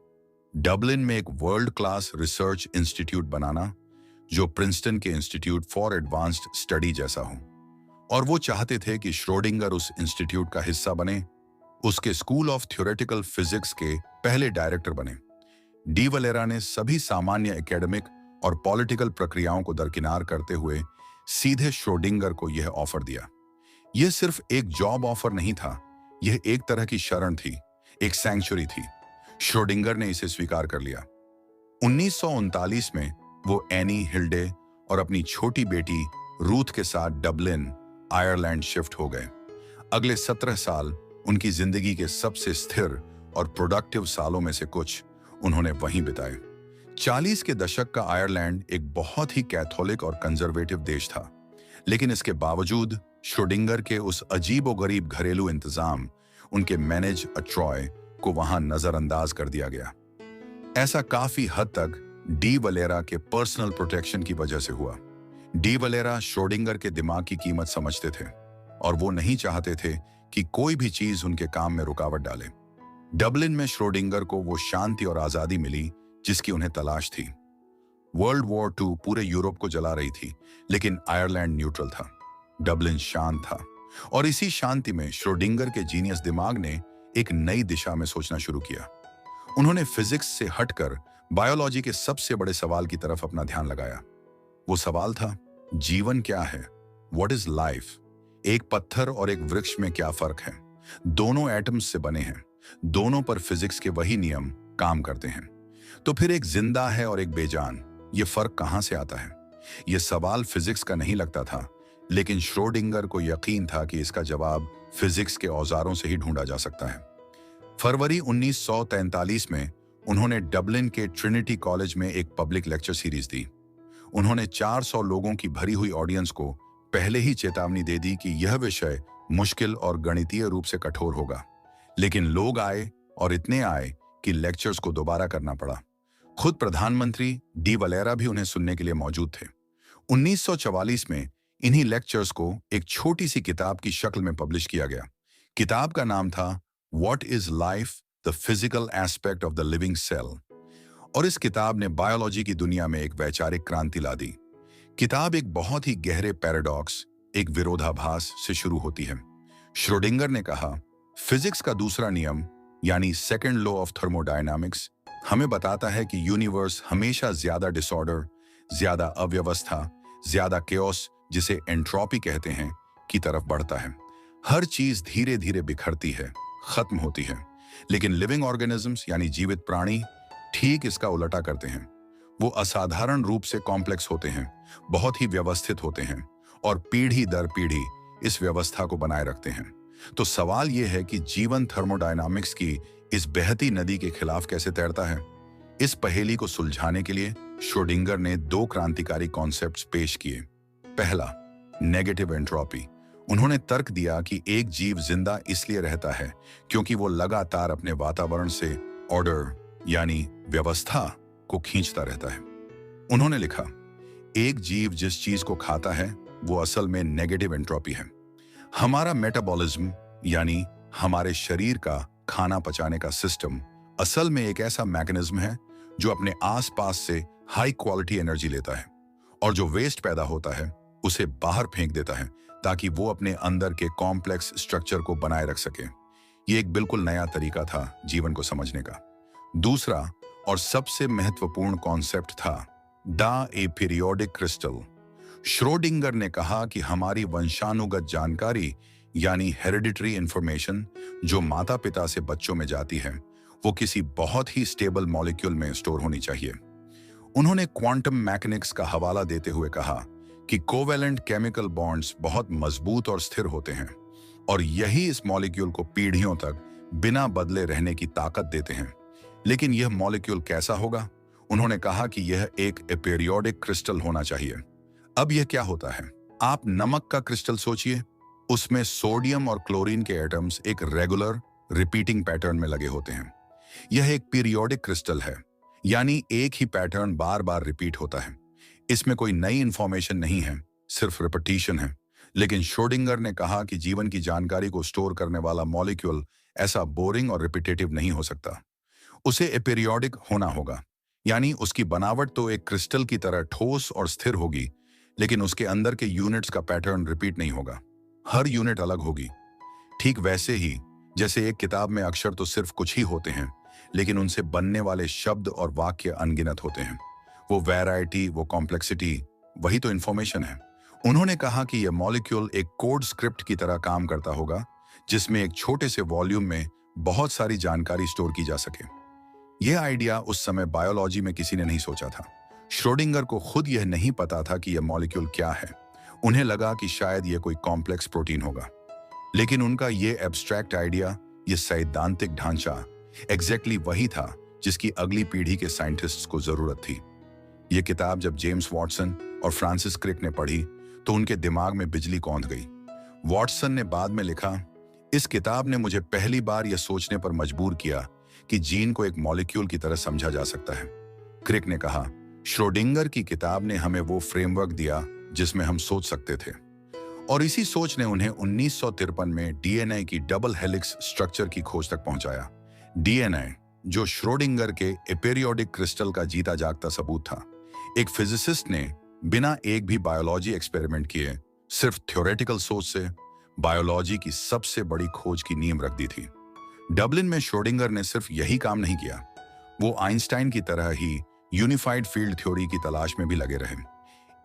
डबलिन में एक वर्ल्ड क्लास रिसर्च इंस्टीट्यूट बनाना जो प्रिंसटन के इंस्टीट्यूट फॉर एडवांस्ड स्टडी जैसा हो। और वो चाहते थे कि श्रोडिंगर उस इंस्टीट्यूट का हिस्सा बने, उसके स्कूल ऑफ थियोरेटिकल फिजिक्स के पहले डायरेक्टर बने। डी वलेरा ने सभी सामान्य एकेडमिक और पॉलिटिकल प्रक्रियाओं को दरकिनार करते हुए सीधे श्रोडिंगर को यह ऑफर दिया। यह सिर्फ एक जॉब ऑफर नहीं था, यह एक तरह की शरण थी, एक सैंक्चुरी थी। श्रोडिंगर ने इसे स्वीकार कर लिया। 1939 में वो एनी, हिल्डे और अपनी छोटी बेटी रूथ के साथ डबलिन, आयरलैंड शिफ्ट हो गए। अगले 17 साल उनकी जिंदगी के सबसे स्थिर और प्रोडक्टिव सालों में से कुछ उन्होंने वहीं बिताए। 40 के दशक का आयरलैंड एक बहुत ही कैथोलिक और कंजर्वेटिव देश था, लेकिन इसके बावजूद श्रोडिंगर के उस अजीबोगरीब घरेलू इंतजाम, उनके मैनेज अ ट्रॉय को वहां नजरअंदाज कर दिया गया। ऐसा काफी हद तक डी वलेरा के पर्सनल प्रोटेक्शन की वजह से हुआ। डी वलेरा श्रोडिंगर के दिमाग की कीमत समझते थे और वो नहीं चाहते थे कि कोई भी चीज उनके काम में रुकावट डाले। डबलिन में श्रोडिंगर को वो शांति और आजादी मिली जिसकी उन्हें तलाश थी। वर्ल्ड वॉर 2 पूरे यूरोप को जला रही थी, लेकिन आयरलैंड न्यूट्रल था, डबलिन शांत था। और इसी शांति में श्रोडिंगर के जीनियस दिमाग ने एक नई दिशा में सोचना शुरू किया। उन्होंने फिजिक्स से हटकर बायोलॉजी के सबसे बड़े सवाल की तरफ अपना ध्यान लगाया। वो सवाल था, जीवन क्या है? What is life? एक पत्थर और एक वृक्ष में क्या फर्क है? दोनों एटम्स से बने हैं, दोनों पर फिजिक्स के वही नियम काम करते हैं। तो फिर एक जिंदा है और एक बेजान, ये फर्क कहां से आता है? ये सवाल फिजिक्स का नहीं लगता था, लेकिन श्रोडिंगर को यकीन था कि इसका जवाब फिजिक्स के औजारों से ही ढूंढा जा सकता है। फरवरी 1943 में उन्होंने डबलिन के ट्रिनिटी कॉलेज में एक पब्लिक लेक्चर सीरीज दी। उन्होंने 400 लोगों की भरी हुई ऑडियंस को पहले ही चेतावनी दे दी कि यह विषय मुश्किल और गणितीय रूप से कठोर होगा। लेकिन लोग आए और इतने आए कि लेक्चर्स को दोबारा करना पड़ा। खुद प्रधानमंत्री डी वलेरा भी उन्हें सुनने के लिए मौजूद थे। 1944 में इन्हीं लेक्चर्स को एक छोटी सी किताब की शक्ल में पब्लिश किया गया। किताब का नाम था what is life, the physical aspect of the living cell. और इस किताब ने बायोलॉजी की दुनिया में एक वैचारिक क्रांति ला दी। किताब एक बहुत ही गहरे पैराडॉक्स, एक विरोधाभास से शुरू होती है। श्रोडिंगर ने कहा, फिजिक्स का दूसरा नियम यानी सेकंड लॉ ऑफ थर्मोडायनामिक्स हमें बताता है कि यूनिवर्स हमेशा ज्यादा डिसऑर्डर, ज्यादा अव्यवस्था, ज्यादा केओस, जिसे एंट्रोपी कहते हैं, की तरफ बढ़ता है। हर चीज धीरे धीरे बिखरती है, खत्म होती है। लेकिन लिविंग ऑर्गेनिजम्स यानी जीवित प्राणी ठीक इसका उलटा करते हैं। वो असाधारण रूप से कॉम्प्लेक्स होते हैं, बहुत ही व्यवस्थित होते हैं और पीढ़ी दर पीढ़ी इस व्यवस्था को बनाए रखते हैं। तो सवाल यह है कि जीवन थर्मोडायनामिक्स की इस बहती नदी के खिलाफ कैसे तैरता है। इस पहेली को सुलझाने के लिए श्रोडिंगर ने 2 क्रांतिकारी कॉन्सेप्ट्स पेश किए। पहला, नेगेटिव एंट्रोपी। उन्होंने तर्क दिया कि एक जीव जिंदा इसलिए रहता है क्योंकि वो लगातार अपने वातावरण से ऑर्डर यानी व्यवस्था को खींचता रहता है। उन्होंने लिखा, एक जीव जिस चीज को खाता है वो असल में नेगेटिव एंट्रोपी है। हमारा मेटाबॉलिज्म यानी हमारे शरीर का खाना पचाने का सिस्टम असल में एक ऐसा मैकेनिज्म है जो अपने आसपास से हाई क्वालिटी एनर्जी लेता है और जो वेस्ट पैदा होता है उसे बाहर फेंक देता है ताकि वो अपने अंदर के कॉम्प्लेक्स स्ट्रक्चर को बनाए रख सके। ये एक बिल्कुल नया तरीका था जीवन को समझने का। दूसरा और सबसे महत्वपूर्ण कॉन्सेप्ट था ए पीरियोडिक क्रिस्टल। श्रोडिंगर ने कहा कि हमारी वंशानुगत जानकारी यानी हेरिडिटरी इंफॉर्मेशन जो माता पिता से बच्चों में जाती है वो किसी बहुत ही स्टेबल मॉलिक्यूल में स्टोर होनी चाहिए। उन्होंने क्वांटम मैकेनिक्स का हवाला देते हुए कहा कि कोवेलेंट केमिकल बॉन्ड्स बहुत मजबूत और स्थिर होते हैं और यही इस मॉलिक्यूल को पीढ़ियों तक बिना बदले रहने की ताकत देते हैं। लेकिन यह मॉलिक्यूल कैसा होगा? उन्होंने कहा कि यह एक एपीरियोडिक क्रिस्टल होना चाहिए। अब यह क्या होता है? आप नमक का क्रिस्टल सोचिए, उसमें सोडियम और क्लोरीन के एटम्स एक रेगुलर रिपीटिंग पैटर्न में लगे होते हैं। यह एक पीरियोडिक क्रिस्टल है, यानी एक ही पैटर्न बार बार रिपीट होता है। इसमें कोई नई इंफॉर्मेशन नहीं है, सिर्फ रिपीटिशन है। लेकिन श्रोडिंगर ने कहा कि जीवन की जानकारी को स्टोर करने वाला मॉलिक्यूल ऐसा बोरिंग और रिपीटेटिव नहीं हो सकता। उसे एपीरियोडिक होना होगा, यानी उसकी बनावट तो एक क्रिस्टल की तरह ठोस और स्थिर होगी, लेकिन उसके अंदर के यूनिट्स का पैटर्न रिपीट नहीं होगा। हर यूनिट अलग होगी। ठीक वैसे ही जैसे एक किताब में अक्षर तो सिर्फ कुछ ही होते हैं, लेकिन उनसे बनने वाले शब्द और वाक्य अनगिनत होते हैं। वो वैरायटी, वो कॉम्प्लेक्सिटी, वही तो इंफॉर्मेशन है। उन्होंने कहा कि यह मॉलिक्यूल एक कोड स्क्रिप्ट की तरह काम करता होगा, जिसमें एक छोटे से वॉल्यूम में बहुत सारी जानकारी स्टोर की जा सके। यह आइडिया उस समय बायोलॉजी में किसी ने नहीं सोचा था। श्रोडिंगर को खुद यह नहीं पता था कि यह मॉलिक्यूल क्या है। उन्हें लगा कि शायद यह कोई कॉम्प्लेक्स प्रोटीन होगा, लेकिन उनका यह एब्स्ट्रैक्ट आइडिया, यह सैद्धांतिक ढांचा एग्जैक्टली वही था जिसकी अगली पीढ़ी के साइंटिस्ट्स को जरूरत थी। यह किताब जब जेम्स वॉटसन और फ्रांसिस क्रिक ने पढ़ी तो उनके दिमाग में बिजली कौंध गई। वॉटसन ने बाद में लिखा, इस किताब ने मुझे पहली बार यह सोचने पर मजबूर किया कि जीन को एक मॉलिक्यूल की तरह समझा जा सकता है। क्रिक ने कहा, श्रोडिंगर की किताब ने हमें वो फ्रेमवर्क दिया जिसमें हम सोच सकते थे। और इसी सोच ने उन्हें 1953 में डीएनए की डबल हेलिक्स स्ट्रक्चर की खोज तक पहुंचाया। डीएनए जो श्रोडिंगर के एपीरियोडिक क्रिस्टल का जीता जागता सबूत था। एक फिजिसिस्ट ने बिना एक भी बायोलॉजी एक्सपेरिमेंट किए, सिर्फ थ्योरेटिकल सोच से बायोलॉजी की सबसे बड़ी खोज की नींव रख दी थी। डबलिन में श्रोडिंगर ने सिर्फ यही काम नहीं किया, वो आइंस्टाइन की तरह ही यूनिफाइड फील्ड थ्योरी की तलाश में भी लगे रहे।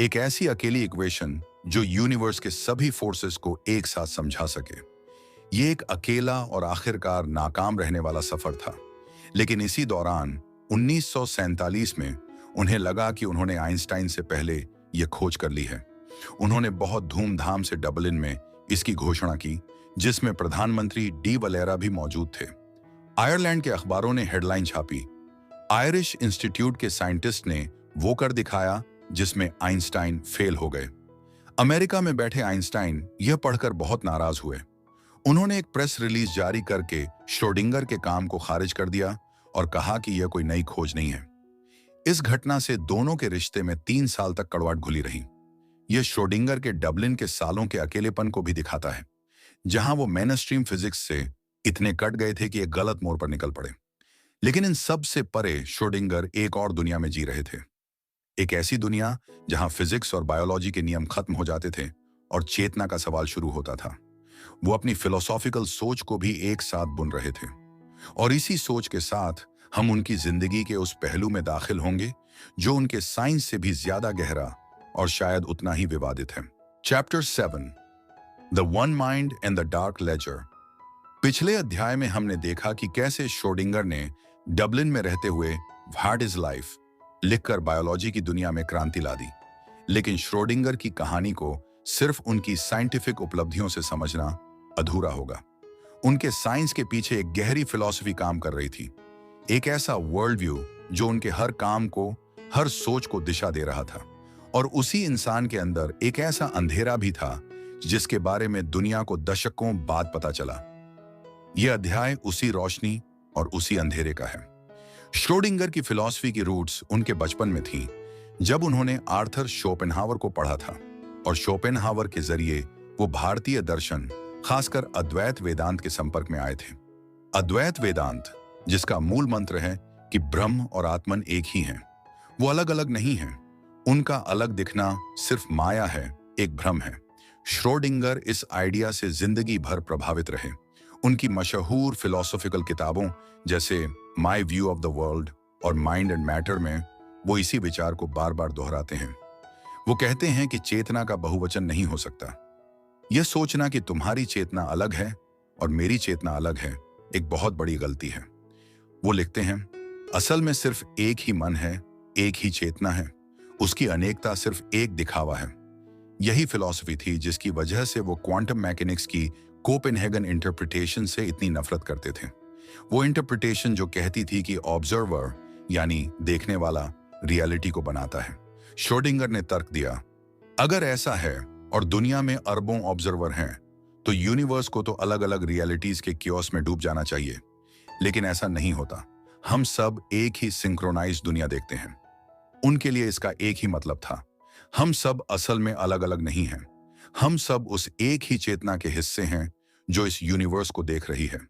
एक ऐसी अकेली इक्वेशन जो यूनिवर्स के सभी फोर्सेस को एक साथ समझा सके। ये एक अकेला और आखिरकार नाकाम रहने वाला सफर था। लेकिन इसी दौरान 1947 में उन्हें लगा कि उन्होंने आइंस्टाइन से पहले यह खोज कर ली है। उन्होंने बहुत धूमधाम से डबलिन में इसकी घोषणा की, जिसमें प्रधानमंत्री डी वलेरा भी मौजूद थे। आयरलैंड के अखबारों ने हेडलाइन छापी, आयरिश इंस्टीट्यूट के साइंटिस्ट ने वो कर दिखाया जिसमें आइंस्टाइन फेल हो गए। अमेरिका में बैठे आइंस्टाइन यह पढ़कर बहुत नाराज हुए। उन्होंने एक प्रेस रिलीज जारी करके श्रोडिंगर के काम को खारिज कर दिया और कहा कि यह कोई नई खोज नहीं है। इस घटना से दोनों के रिश्ते में 3 साल तक कड़वाहट घुली रही। यह श्रोडिंगर के डबलिन के सालों के अकेलेपन को भी दिखाता है, जहां वो मेनस्ट्रीम फिजिक्स से इतने कट गए थे कि एक गलत मोड़ पर निकल पड़े। लेकिन इन सब से परे श्रोडिंगर एक और दुनिया में जी रहे थे, एक ऐसी दुनिया जहां फिजिक्स और बायोलॉजी के नियम खत्म हो जाते थे और चेतना का सवाल शुरू होता था। वो अपनी फिलोसॉफिकल सोच को भी एक साथ बुन रहे थे, और इसी सोच के साथ हम उनकी जिंदगी के उस पहलू में दाखिल होंगे जो उनके साइंस से भी ज्यादा गहरा और शायद उतना ही विवादित है। Chapter 7, the one mind and the dark ledger. पिछले अध्याय में हमने देखा कि कैसे श्रोडिंगर ने डबलिन में रहते हुए व्हाट इज लाइफ लिखकर बायोलॉजी की दुनिया में क्रांति ला दी। लेकिन श्रोडिंगर की कहानी को सिर्फ उनकी साइंटिफिक उपलब्धियों से समझना अधूरा होगा। उनके साइंस के पीछे एक गहरी फिलॉसफी काम कर रही थी, एक ऐसा वर्ल्ड व्यू जो उनके हर काम को, हर सोच को दिशा दे रहा था। और उसी इंसान के अंदर एक ऐसा अंधेरा भी था जिसके बारे में दुनिया को दशकों बाद पता चला। यह अध्याय उसी रोशनी और उसी अंधेरे का है। श्रोडिंगर की फिलॉसफी की रूट्स उनके बचपन में थी, जब उन्होंने आर्थर शोपेनहावर को पढ़ा था, और शोपेनहावर के जरिए वो भारतीय दर्शन, खासकर अद्वैत वेदांत के संपर्क में आए थे। अद्वैत वेदांत, जिसका मूल मंत्र है कि ब्रह्म और आत्मन एक ही हैं, वो अलग अलग नहीं हैं। उनका अलग दिखना सिर्फ माया है, एक भ्रम है। श्रोडिंगर इस आइडिया से जिंदगी भर प्रभावित रहे। उनकी मशहूर फिलोसॉफिकल किताबों जैसे my view of the world और माइंड एंड मैटर में वो इसी विचार को बार बार दोहराते हैं। वो कहते हैं कि चेतना का बहुवचन नहीं हो सकता। यह सोचना कि तुम्हारी चेतना अलग है और मेरी चेतना अलग है एक बहुत बड़ी गलती है। वो लिखते हैं, असल में सिर्फ एक ही मन है, एक ही चेतना है, उसकी अनेकता सिर्फ एक दिखावा है। यही फिलॉसफी थी जिसकी वजह से वो क्वांटम मैकेनिक्स की कोपेनहेगन इंटरप्रिटेशन से इतनी नफरत करते थे। वो इंटरप्रिटेशन जो कहती थी कि ऑब्जर्वर यानी देखने वाला रियलिटी को बनाता है। श्रोडिंगर ने तर्क दिया, अगर ऐसा है और दुनिया में अरबों ऑब्जर्वर हैं, तो यूनिवर्स को तो अलग अलग रियलिटीज के क्योस में डूब जाना चाहिए। लेकिन ऐसा नहीं होता। हम सब एक ही सिंक्रोनाइज दुनिया देखते हैं। उनके लिए इसका एक ही मतलब था, हम सब असल में अलग अलग नहीं हैं। हम सब उस एक ही चेतना के हिस्से हैं जो इस यूनिवर्स को देख रही है।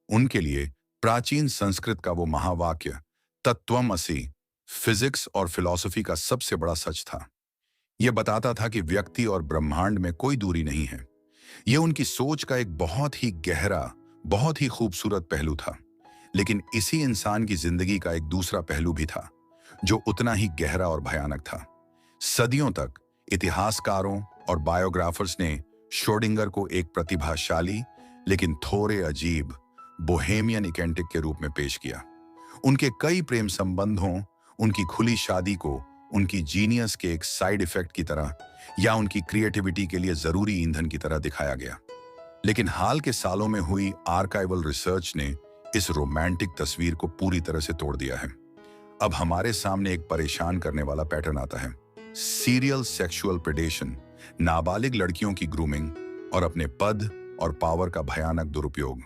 उनके लिए प्राचीन संस्कृत का वो महावाक्य तत्त्वमसि फिजिक्स और फिलॉसफी का सबसे बड़ा सच था। यह बताता था कि व्यक्ति और ब्रह्मांड में कोई दूरी नहीं है। यह उनकी सोच का एक बहुत ही गहरा, बहुत ही खूबसूरत पहलू था। लेकिन इसी इंसान की जिंदगी का एक दूसरा पहलू भी था जो उतना ही गहरा और भयानक था। सदियों तक इतिहासकारों और बायोग्राफर्स ने श्रोडिंगर को एक प्रतिभाशाली लेकिन थोड़े अजीब बोहेमियन इकेंटिक के रूप में पेश किया। उनके कई प्रेम संबंधों, उनकी खुली शादी को उनकी जीनियस के एक साइड इफेक्ट की तरह या उनकी क्रिएटिविटी के लिए जरूरी ईंधन की तरह दिखाया गया। लेकिन हाल के सालों में हुई आर्काइवल रिसर्च ने इस रोमांटिक तस्वीर को पूरी तरह से तोड़ दिया है। अब हमारे सामने एक परेशान करने वाला पैटर्न आता है, सीरियल सेक्सुअल प्रेडेशन, नाबालिग लड़कियों की ग्रूमिंग और अपने पद और पावर का भयानक दुरुपयोग।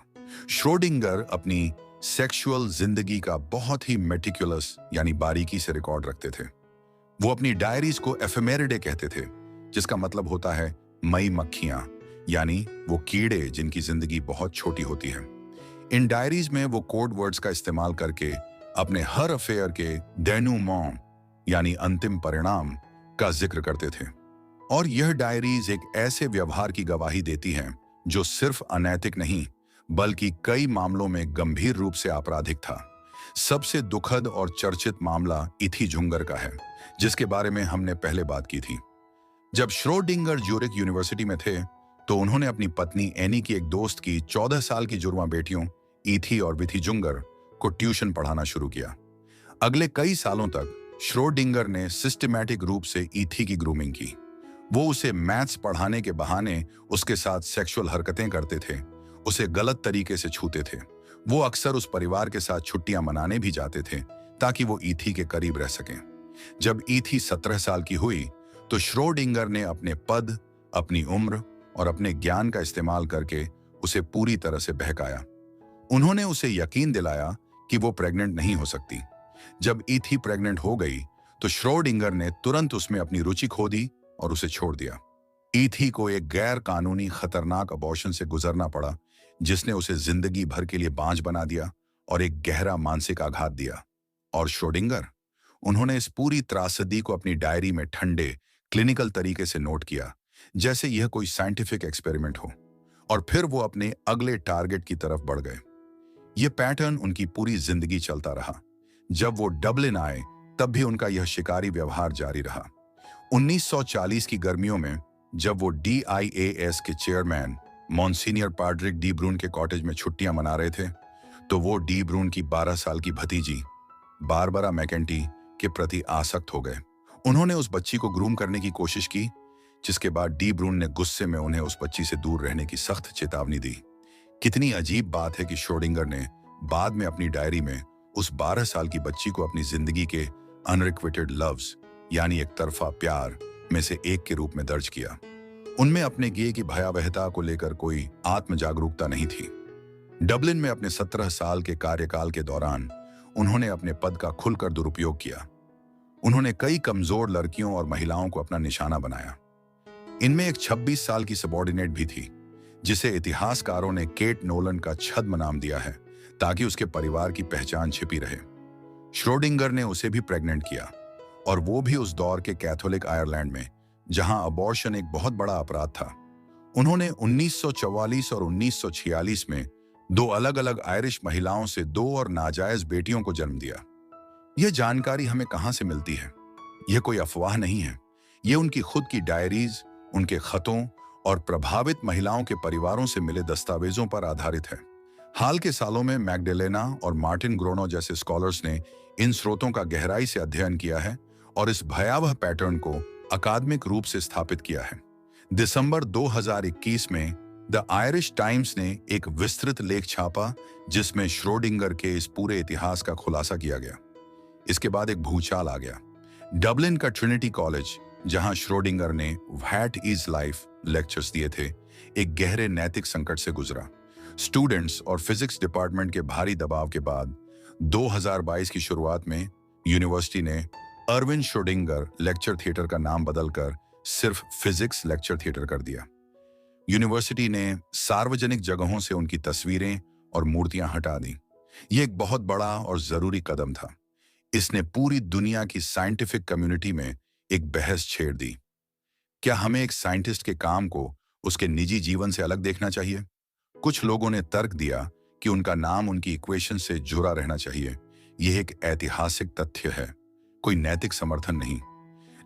श्रोडिंगर अपनी सेक्सुअल जिंदगी का बहुत ही मेटिकुलस यानी बारीकी से रिकॉर्ड रखते थे। वो अपनी डायरीज को एफेमेरिडे कहते थे, जिसका मतलब होता है मई मक्खियां, यानी वो कीड़े जिनकी जिंदगी बहुत छोटी होती है। इन डायरीज में वो कोड वर्ड्स का इस्तेमाल करके अपने हर अफेयर के डेनूमॉन्ट यानी अंतिम परिणाम का जिक्र करते थे। और यह डायरीज एक ऐसे व्यवहार की गवाही देती हैं जो सिर्फ अनैतिक नहीं बल्कि कई मामलों में गंभीर रूप से आपराधिक था। सबसे दुखद और चर्चित मामला इथी झुंगर का है, जिसके बारे में हमने पहले बात की थी। जब श्रोडिंगर ज्यूरिख यूनिवर्सिटी में थे तो उन्होंने अपनी पत्नी एनी की एक दोस्त की 14 साल की जुड़वा बेटियों इथी और विथी जुंगर को ट्यूशन पढ़ाना शुरू किया। अगले कई सालों तक श्रोडिंगर ने सिस्टमैटिक रूप से इथी की ग्रूमिंग की। वो उसे मैथ्स पढ़ाने के बहाने उसके साथ सेक्सुअल हरकतें करते थे, उसे गलत तरीके से छूते थे। वो अक्सर उस परिवार के साथ छुट्टियां मनाने भी जाते थे ताकि वो ईथी के करीब रह सकें। जब ईथी 17 साल की हुई तो श्रोडिंगर ने अपने पद, अपनी उम्र और अपने ज्ञान का इस्तेमाल करके उसे पूरी तरह से बहकाया। उन्होंने उसे यकीन दिलाया कि वो प्रेग्नेंट नहीं हो सकती। जब ईथी प्रेग्नेंट हो गई तो श्रोडिंगर ने तुरंत उसमें अपनी रुचि खो दी और उसे छोड़ दिया। ईथी को एक गैर कानूनी खतरनाक अबॉर्शन से गुजरना पड़ा, जिसने उसे जिंदगी भर के लिए बांझ बना दिया और एक गहरा मानसिक आघात दिया। और श्रोडिंगर, उन्होंने इस पूरी त्रासदी को अपनी डायरी में ठंडे, क्लिनिकल तरीके से नोट किया, जैसे यह कोई साइंटिफिक एक्सपेरिमेंट हो। और फिर वो अपने अगले टारगेट की तरफ बढ़ गए। यह पैटर्न उनकी पूरी जिंदगी चलता रहा। जब वो डबलिन आए तब भी उनका यह शिकारी व्यवहार जारी रहा। 1940 की गर्मियों में जब वो DIAS के चेयरमैन मॉन्सिनियर पाड्रिक डी ब्रून के कॉटेज में छुट्टियां मना रहे थे, तो वो डी ब्रून की 12 साल की भतीजी बारबरा मैकेंटी के प्रति आसक्त हो गए। उन्होंने उस बच्ची को ग्रूम करने की कोशिश की, जिसके बाद डी ब्रून ने गुस्से में उन्हें उस बच्ची से दूर रहने की सख्त चेतावनी दी। कितनी अजीब बात है कि श्रोडिंगर ने बाद में अपनी डायरी में उस 12 साल की बच्ची को अपनी जिंदगी के अनरिक्विटेड लव्स, यानी एक तरफा प्यार में से एक के रूप में दर्ज किया। उनमें अपने गे की भयावहता को लेकर कोई आत्म जागरूकता नहीं थी। डबलिन में अपने 17 साल के कार्यकाल के दौरान उन्होंने अपने पद का खुलकर दुरुपयोग किया। उन्होंने कई कमजोर लड़कियों और महिलाओं को अपना निशाना बनाया। इनमें एक 26 साल की सबॉर्डिनेट भी थी, जिसे इतिहासकारों ने केट नोलन का छद्म नाम दिया है, ताकि उसके परिवार की पहचान छिपी रहे। श्रोडिंगर ने उसे भी प्रेग्नेंट किया, और वो भी उस दौर के कैथोलिक आयरलैंड में, जहां अबॉर्शन एक बहुत बड़ा अपराध था। उन्होंने 1944 और 1946 में 2 अलग-अलग आयरिश महिलाओं से 2 और नाजायज बेटियों को जन्म दिया। यह जानकारी हमें कहां से मिलती है? यह कोई अफवाह नहीं है। यह उनकी खुद की डायरीज, उनके खतों और प्रभावित महिलाओं के परिवारों से मिले दस्तावेजों पर आधारित है। हाल के सालों में मैग्डेलेना और मार्टिन ग्रोनो जैसे स्कॉलर्स ने इन स्रोतों का गहराई से अध्ययन किया है और इस भयावह पैटर्न को अकादमिक रूप से स्थापित किया है। दिसंबर 2021 में द आयरिश टाइम्स ने एक विस्तृत लेख छापा, जिसमें श्रोडिंगर के इस पूरे इतिहास का खुलासा किया गया। इसके बाद एक भूचाल आ गया। डबलिन का ट्रिनिटी कॉलेज, जहां श्रोडिंगर ने व्हाट इज लाइफ लेक्चर्स दिए थे, एक गहरे नैतिक संकट से गुजरा। स्टूडेंट्स और फिजिक्स डिपार्टमेंट के भारी दबाव के बाद 2022 की शुरुआत में यूनिवर्सिटी ने अर्विन श्रोडिंगर लेक्चर थिएटर का नाम बदलकर सिर्फ फिजिक्स लेक्चर थिएटर कर दिया। यूनिवर्सिटी ने सार्वजनिक जगहों से उनकी तस्वीरें और मूर्तियां हटा दी। यह एक बहुत बड़ा और जरूरी कदम था। इसने पूरी दुनिया की साइंटिफिक कम्युनिटी में एक बहस छेड़ दी। क्या हमें एक साइंटिस्ट के काम को उसके निजी जीवन से अलग देखना चाहिए? कुछ लोगों ने तर्क दिया कि उनका नाम उनकी इक्वेशन से जुड़ा रहना चाहिए। यह एक ऐतिहासिक तथ्य है, कोई नैतिक समर्थन नहीं।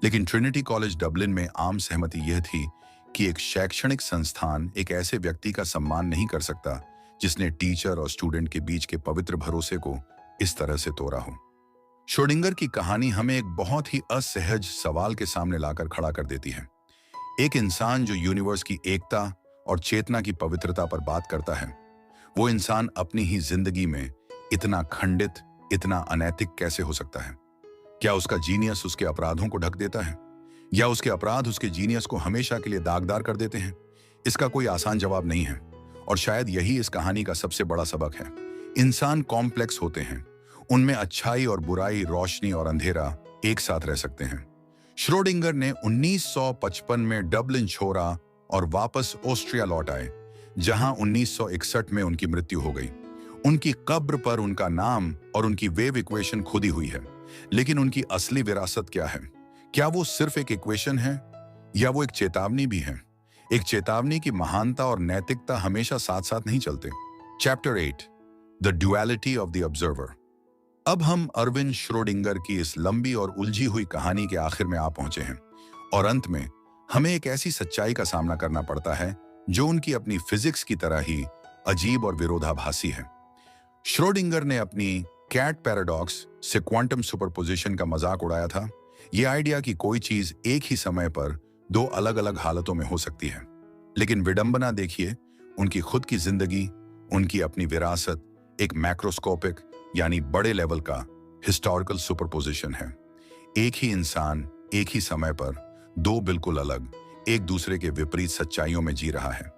लेकिन ट्रिनिटी कॉलेज डबलिन में आम सहमति यह थी कि एक शैक्षणिक संस्थान एक ऐसे व्यक्ति का सम्मान नहीं कर सकता जिसने टीचर और स्टूडेंट के बीच के पवित्र भरोसे को इस तरह से तोड़ा हो। श्रोडिंगर की कहानी हमें एक बहुत ही असहज सवाल के सामने लाकर खड़ा कर देती है। एक इंसान जो यूनिवर्स की एकता और चेतना की पवित्रता पर बात करता है, वो इंसान अपनी ही जिंदगी में इतना खंडित, इतना अनैतिक कैसे हो सकता है? क्या उसका जीनियस उसके अपराधों को ढक देता है, या उसके अपराध उसके जीनियस को हमेशा के लिए दागदार कर देते हैं? इसका कोई आसान जवाब नहीं है, और शायद यही इस कहानी का सबसे बड़ा सबक है। इंसान कॉम्प्लेक्स होते हैं, उनमें अच्छाई और बुराई, रोशनी और अंधेरा एक साथ रह सकते हैं। श्रोडिंगर ने 1955 में डबलिन छोड़ा और वापस ऑस्ट्रिया लौट आए, जहां 1961 में उनकी मृत्यु हो गई। उनकी कब्र पर उनका नाम और उनकी वेव इक्वेशन खुदी हुई है। लेकिन उनकी असली विरासत क्या है? क्या वो सिर्फ एक इक्वेशन है, या वो एक चेतावनी भी है? एक चेतावनी की महानता और नैतिकता हमेशा साथ साथ नहीं चलते। Chapter 8, the duality of the observer. अब हम अर्विन श्रोडिंगर की इस लंबी और उलझी हुई कहानी के आखिर में आ पहुंचे हैं, और अंत में हमें एक ऐसी सच्चाई का सामना करना पड़ता है जो उनकी अपनी फिजिक्स की तरह ही अजीब और विरोधाभासी है। श्रोडिंगर ने अपनी कैट पैराडॉक्स से क्वांटम सुपरपोजिशन का मजाक उड़ाया था। यह आइडिया कि कोई चीज एक ही समय पर दो अलग अलग हालतों में हो सकती है। लेकिन विडंबना देखिए, उनकी खुद की जिंदगी, उनकी अपनी विरासत एक मैक्रोस्कोपिक यानी बड़े लेवल का हिस्टोरिकल सुपरपोजिशन है। एक ही इंसान एक ही समय पर दो बिल्कुल अलग, एक दूसरे के विपरीत सच्चाइयों में जी रहा है।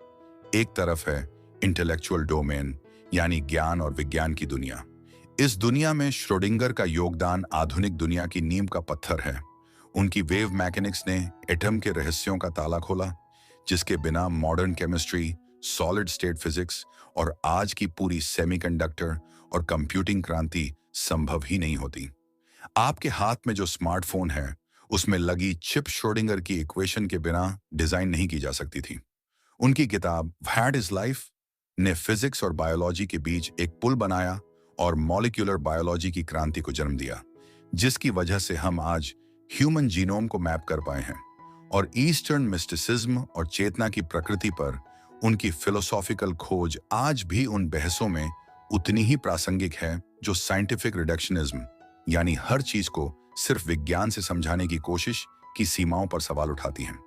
एक तरफ है इंटेलेक्चुअल डोमेन यानी ज्ञान और विज्ञान की दुनिया। इस दुनिया में श्रोडिंगर का योगदान आधुनिक दुनिया की नींव का पत्थर है। उनकी वेव मैकेनिक्स ने एटम के रहस्यों का ताला खोला, जिसके बिना modern chemistry, solid state physics और आज की पूरी सेमीकंडक्टर और कंप्यूटिंग क्रांति संभव ही नहीं होती। आपके हाथ में जो स्मार्टफोन है, उसमें लगी चिप श्रोडिंगर की इक्वेशन के बिना डिजाइन नहीं की जा सकती थी। उनकी किताब व्हाट इज लाइफ ने फिजिक्स और बायोलॉजी के बीच एक पुल बनाया और मॉलिक्यूलर बायोलॉजी की क्रांति को जन्म दिया, जिसकी वजह से हम आज ह्यूमन जीनोम को मैप कर पाए हैं। और ईस्टर्न मिस्टिसिज्म और चेतना की प्रकृति पर उनकी फिलोसॉफिकल खोज आज भी उन बहसों में उतनी ही प्रासंगिक है जो साइंटिफिक रिडक्शनिज्म यानी हर चीज को सिर्फ विज्ञान से समझाने की कोशिश की सीमाओं पर सवाल उठाती हैं।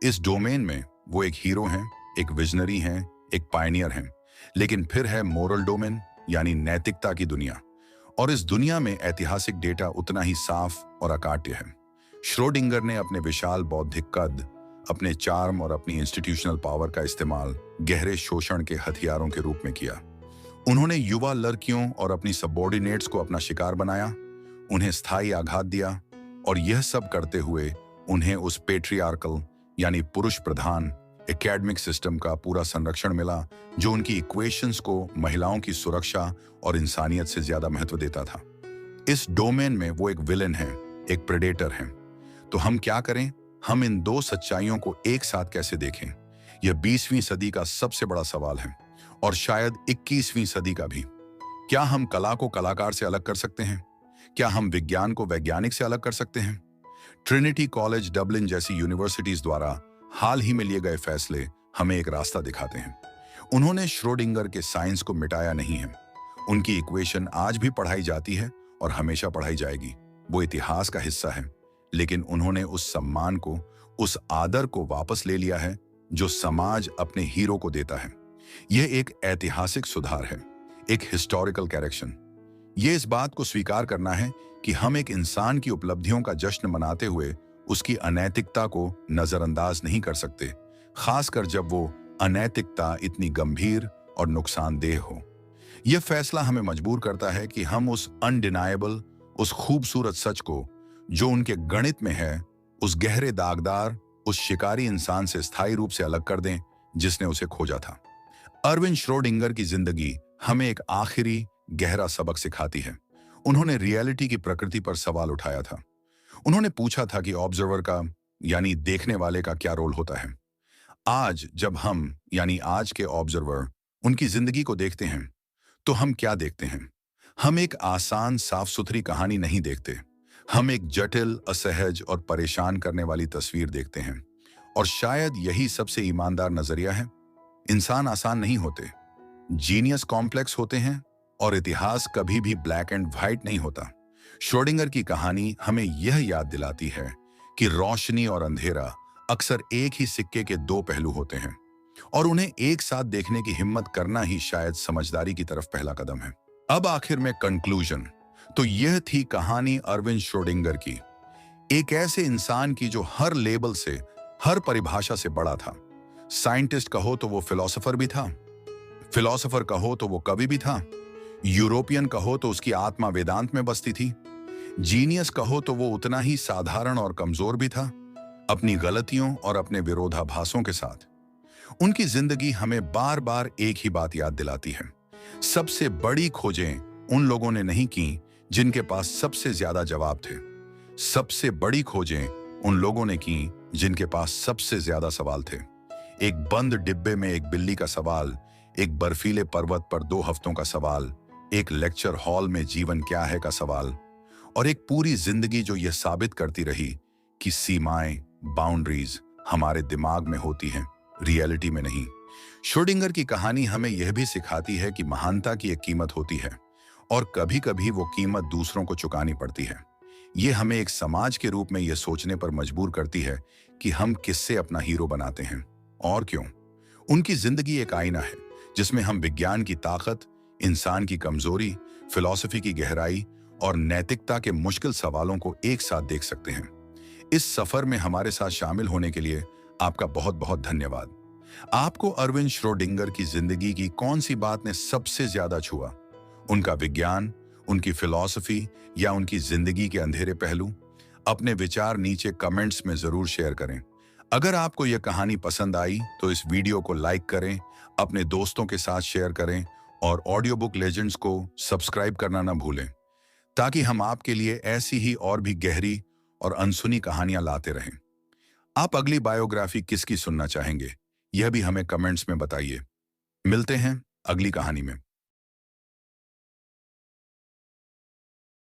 इस डोमेन में वो एक हीरो हैं, एक विजनरी हैं, एक पायनियर हैं। लेकिन फिर है मोरल डोमेन यानी नैतिकता की दुनिया, और इस दुनिया में ऐतिहासिक डेटा उतना ही साफ और अकाट्य है। श्रोडिंगर ने अपने विशाल बौद्धिक कद, अपने चार्म और अपनी इंस्टीट्यूशनल पावर का इस्तेमाल गहरे शोषण के हथियारों के रूप में किया। उन्होंने युवा लड़कियों और अपनी सबऑर्डिनेट्स को अपना शिकार बनाया, उन्हें स्थायी आघात दिया, और यह सब करते हुए उन्हें उस पेट्रियार्कल यानी पुरुष प्रधान एकेडमिक सिस्टम का पूरा संरक्षण मिला, जो उनकी इक्वेशंस को महिलाओं की सुरक्षा और इंसानियत से ज्यादा महत्व देता था। इस डोमेन में वो एक विलेन है, एक प्रेडेटर है। तो हम क्या करें? हम इन दो सच्चाइयों को एक साथ कैसे देखें? यह 20वीं सदी का सबसे बड़ा सवाल है, और शायद 21वीं सदी का भी। क्या हम कला को कलाकार से अलग कर सकते हैं? क्या हम विज्ञान को वैज्ञानिक से अलग कर सकते हैं? ट्रिनिटी कॉलेज डबलिन जैसी यूनिवर्सिटीज द्वारा हाल ही में लिए गए फैसले हमें एक रास्ता दिखाते हैं। उन्होंने श्रोडिंगर के साइंस को मिटाया नहीं है। उनकी इक्वेशन आज भी पढ़ाई जाती है और हमेशा पढ़ाई जाएगी। वो इतिहास का हिस्सा है, लेकिन उन्होंने उस सम्मान को, उस आदर को वापस ले लिया है जो समाज अपने हीरो को देता है। यह एक ऐतिहासिक सुधार है, एक हिस्टोरिकल करेक्शन। यह इस बात को स्वीकार करना है कि हम एक इंसान की उपलब्धियों का जश्न मनाते हुए उसकी अनैतिकता को नजरअंदाज नहीं कर सकते, खासकर जब वो अनैतिकता इतनी गंभीर और नुकसानदेह हो। यह फैसला हमें मजबूर करता है कि हम उस अनडिनायबल, उस खूबसूरत सच को जो उनके गणित में है, उस गहरे दागदार, उस शिकारी इंसान से स्थायी रूप से अलग कर दें जिसने उसे खोजा था। अरविंद श्रोडिंगर की जिंदगी हमें एक आखिरी गहरा सबक सिखाती है। उन्होंने रियलिटी की प्रकृति पर सवाल उठाया था। उन्होंने पूछा था कि ऑब्जर्वर का यानी देखने वाले का क्या रोल होता है। आज जब हम यानी आज के ऑब्जर्वर उनकी जिंदगी को देखते हैं, तो हम क्या देखते हैं? हम एक आसान साफ सुथरी कहानी नहीं देखते। हम एक जटिल, असहज और परेशान करने वाली तस्वीर देखते हैं। और शायद यही सबसे ईमानदार नजरिया है। इंसान आसान नहीं होते, जीनियस कॉम्प्लेक्स होते हैं, और इतिहास कभी भी ब्लैक एंड व्हाइट नहीं होता। श्रोडिंगर की कहानी हमें यह याद दिलाती है कि रोशनी और अंधेरा अक्सर एक ही सिक्के के दो पहलू होते हैं, और उन्हें एक साथ देखने की हिम्मत करना ही शायद समझदारी की तरफ पहला कदम है। अब आखिर में कंक्लूजन। तो यह थी कहानी अरविंद श्रोडिंगर की, एक ऐसे इंसान की जो हर लेबल से, हर परिभाषा से बड़ा था। साइंटिस्ट कहो तो वो फिलोसोफर भी था, फिलोसोफर कहो तो वो कवि भी था, यूरोपियन कहो तो उसकी आत्मा वेदांत में बसती थी, जीनियस कहो तो वो उतना ही साधारण और कमजोर भी था, अपनी गलतियों और अपने विरोधाभासों के साथ। उनकी जिंदगी हमें बार बार एक ही बात याद दिलाती है। सबसे बड़ी खोजें उन लोगों ने नहीं की जिनके पास सबसे ज्यादा जवाब थे। सबसे बड़ी खोजें उन लोगों ने की जिनके पास सबसे ज्यादा सवाल थे। एक बंद डिब्बे में एक बिल्ली का सवाल, एक बर्फीले पर्वत पर 2 हफ्तों का सवाल, एक लेक्चर हॉल में जीवन क्या है का सवाल, और एक पूरी जिंदगी जो यह साबित करती रही कि सीमाएं, बाउंड्रीज हमारे दिमाग में होती हैं, रियलिटी में नहीं। श्रोडिंगर की कहानी हमें यह भी सिखाती है कि महानता की एक कीमत होती है, और कभी कभी वो कीमत दूसरों को चुकानी पड़ती है। ये हमें एक समाज के रूप में यह सोचने पर मजबूर करती है कि हम किससे अपना हीरो बनाते हैं और क्यों। उनकी जिंदगी एक आईना है जिसमें हम विज्ञान की ताकत, इंसान की कमजोरी, फिलॉसफी की गहराई और नैतिकता के मुश्किल सवालों को एक साथ देख सकते हैं। इस सफर में हमारे साथ शामिल होने के लिए आपका बहुत बहुत धन्यवाद। आपको अरविंद श्रोडिंगर की जिंदगी की कौन सी बात ने सबसे ज्यादा छुआ? उनका विज्ञान, उनकी फिलॉसफी या उनकी जिंदगी के अंधेरे पहलू? अपने विचार नीचे कमेंट्स में जरूर शेयर करें। अगर आपको यह कहानी पसंद आई तो इस वीडियो को लाइक करें, अपने दोस्तों के साथ शेयर करें और ऑडियो बुक लेजेंड्स को सब्सक्राइब करना ना भूलें, ताकि हम आपके लिए ऐसी ही और भी गहरी और अनसुनी कहानियां लाते रहें। आप अगली बायोग्राफी किसकी सुनना चाहेंगे, यह भी हमें कमेंट्स में बताइए। मिलते हैं अगली कहानी में।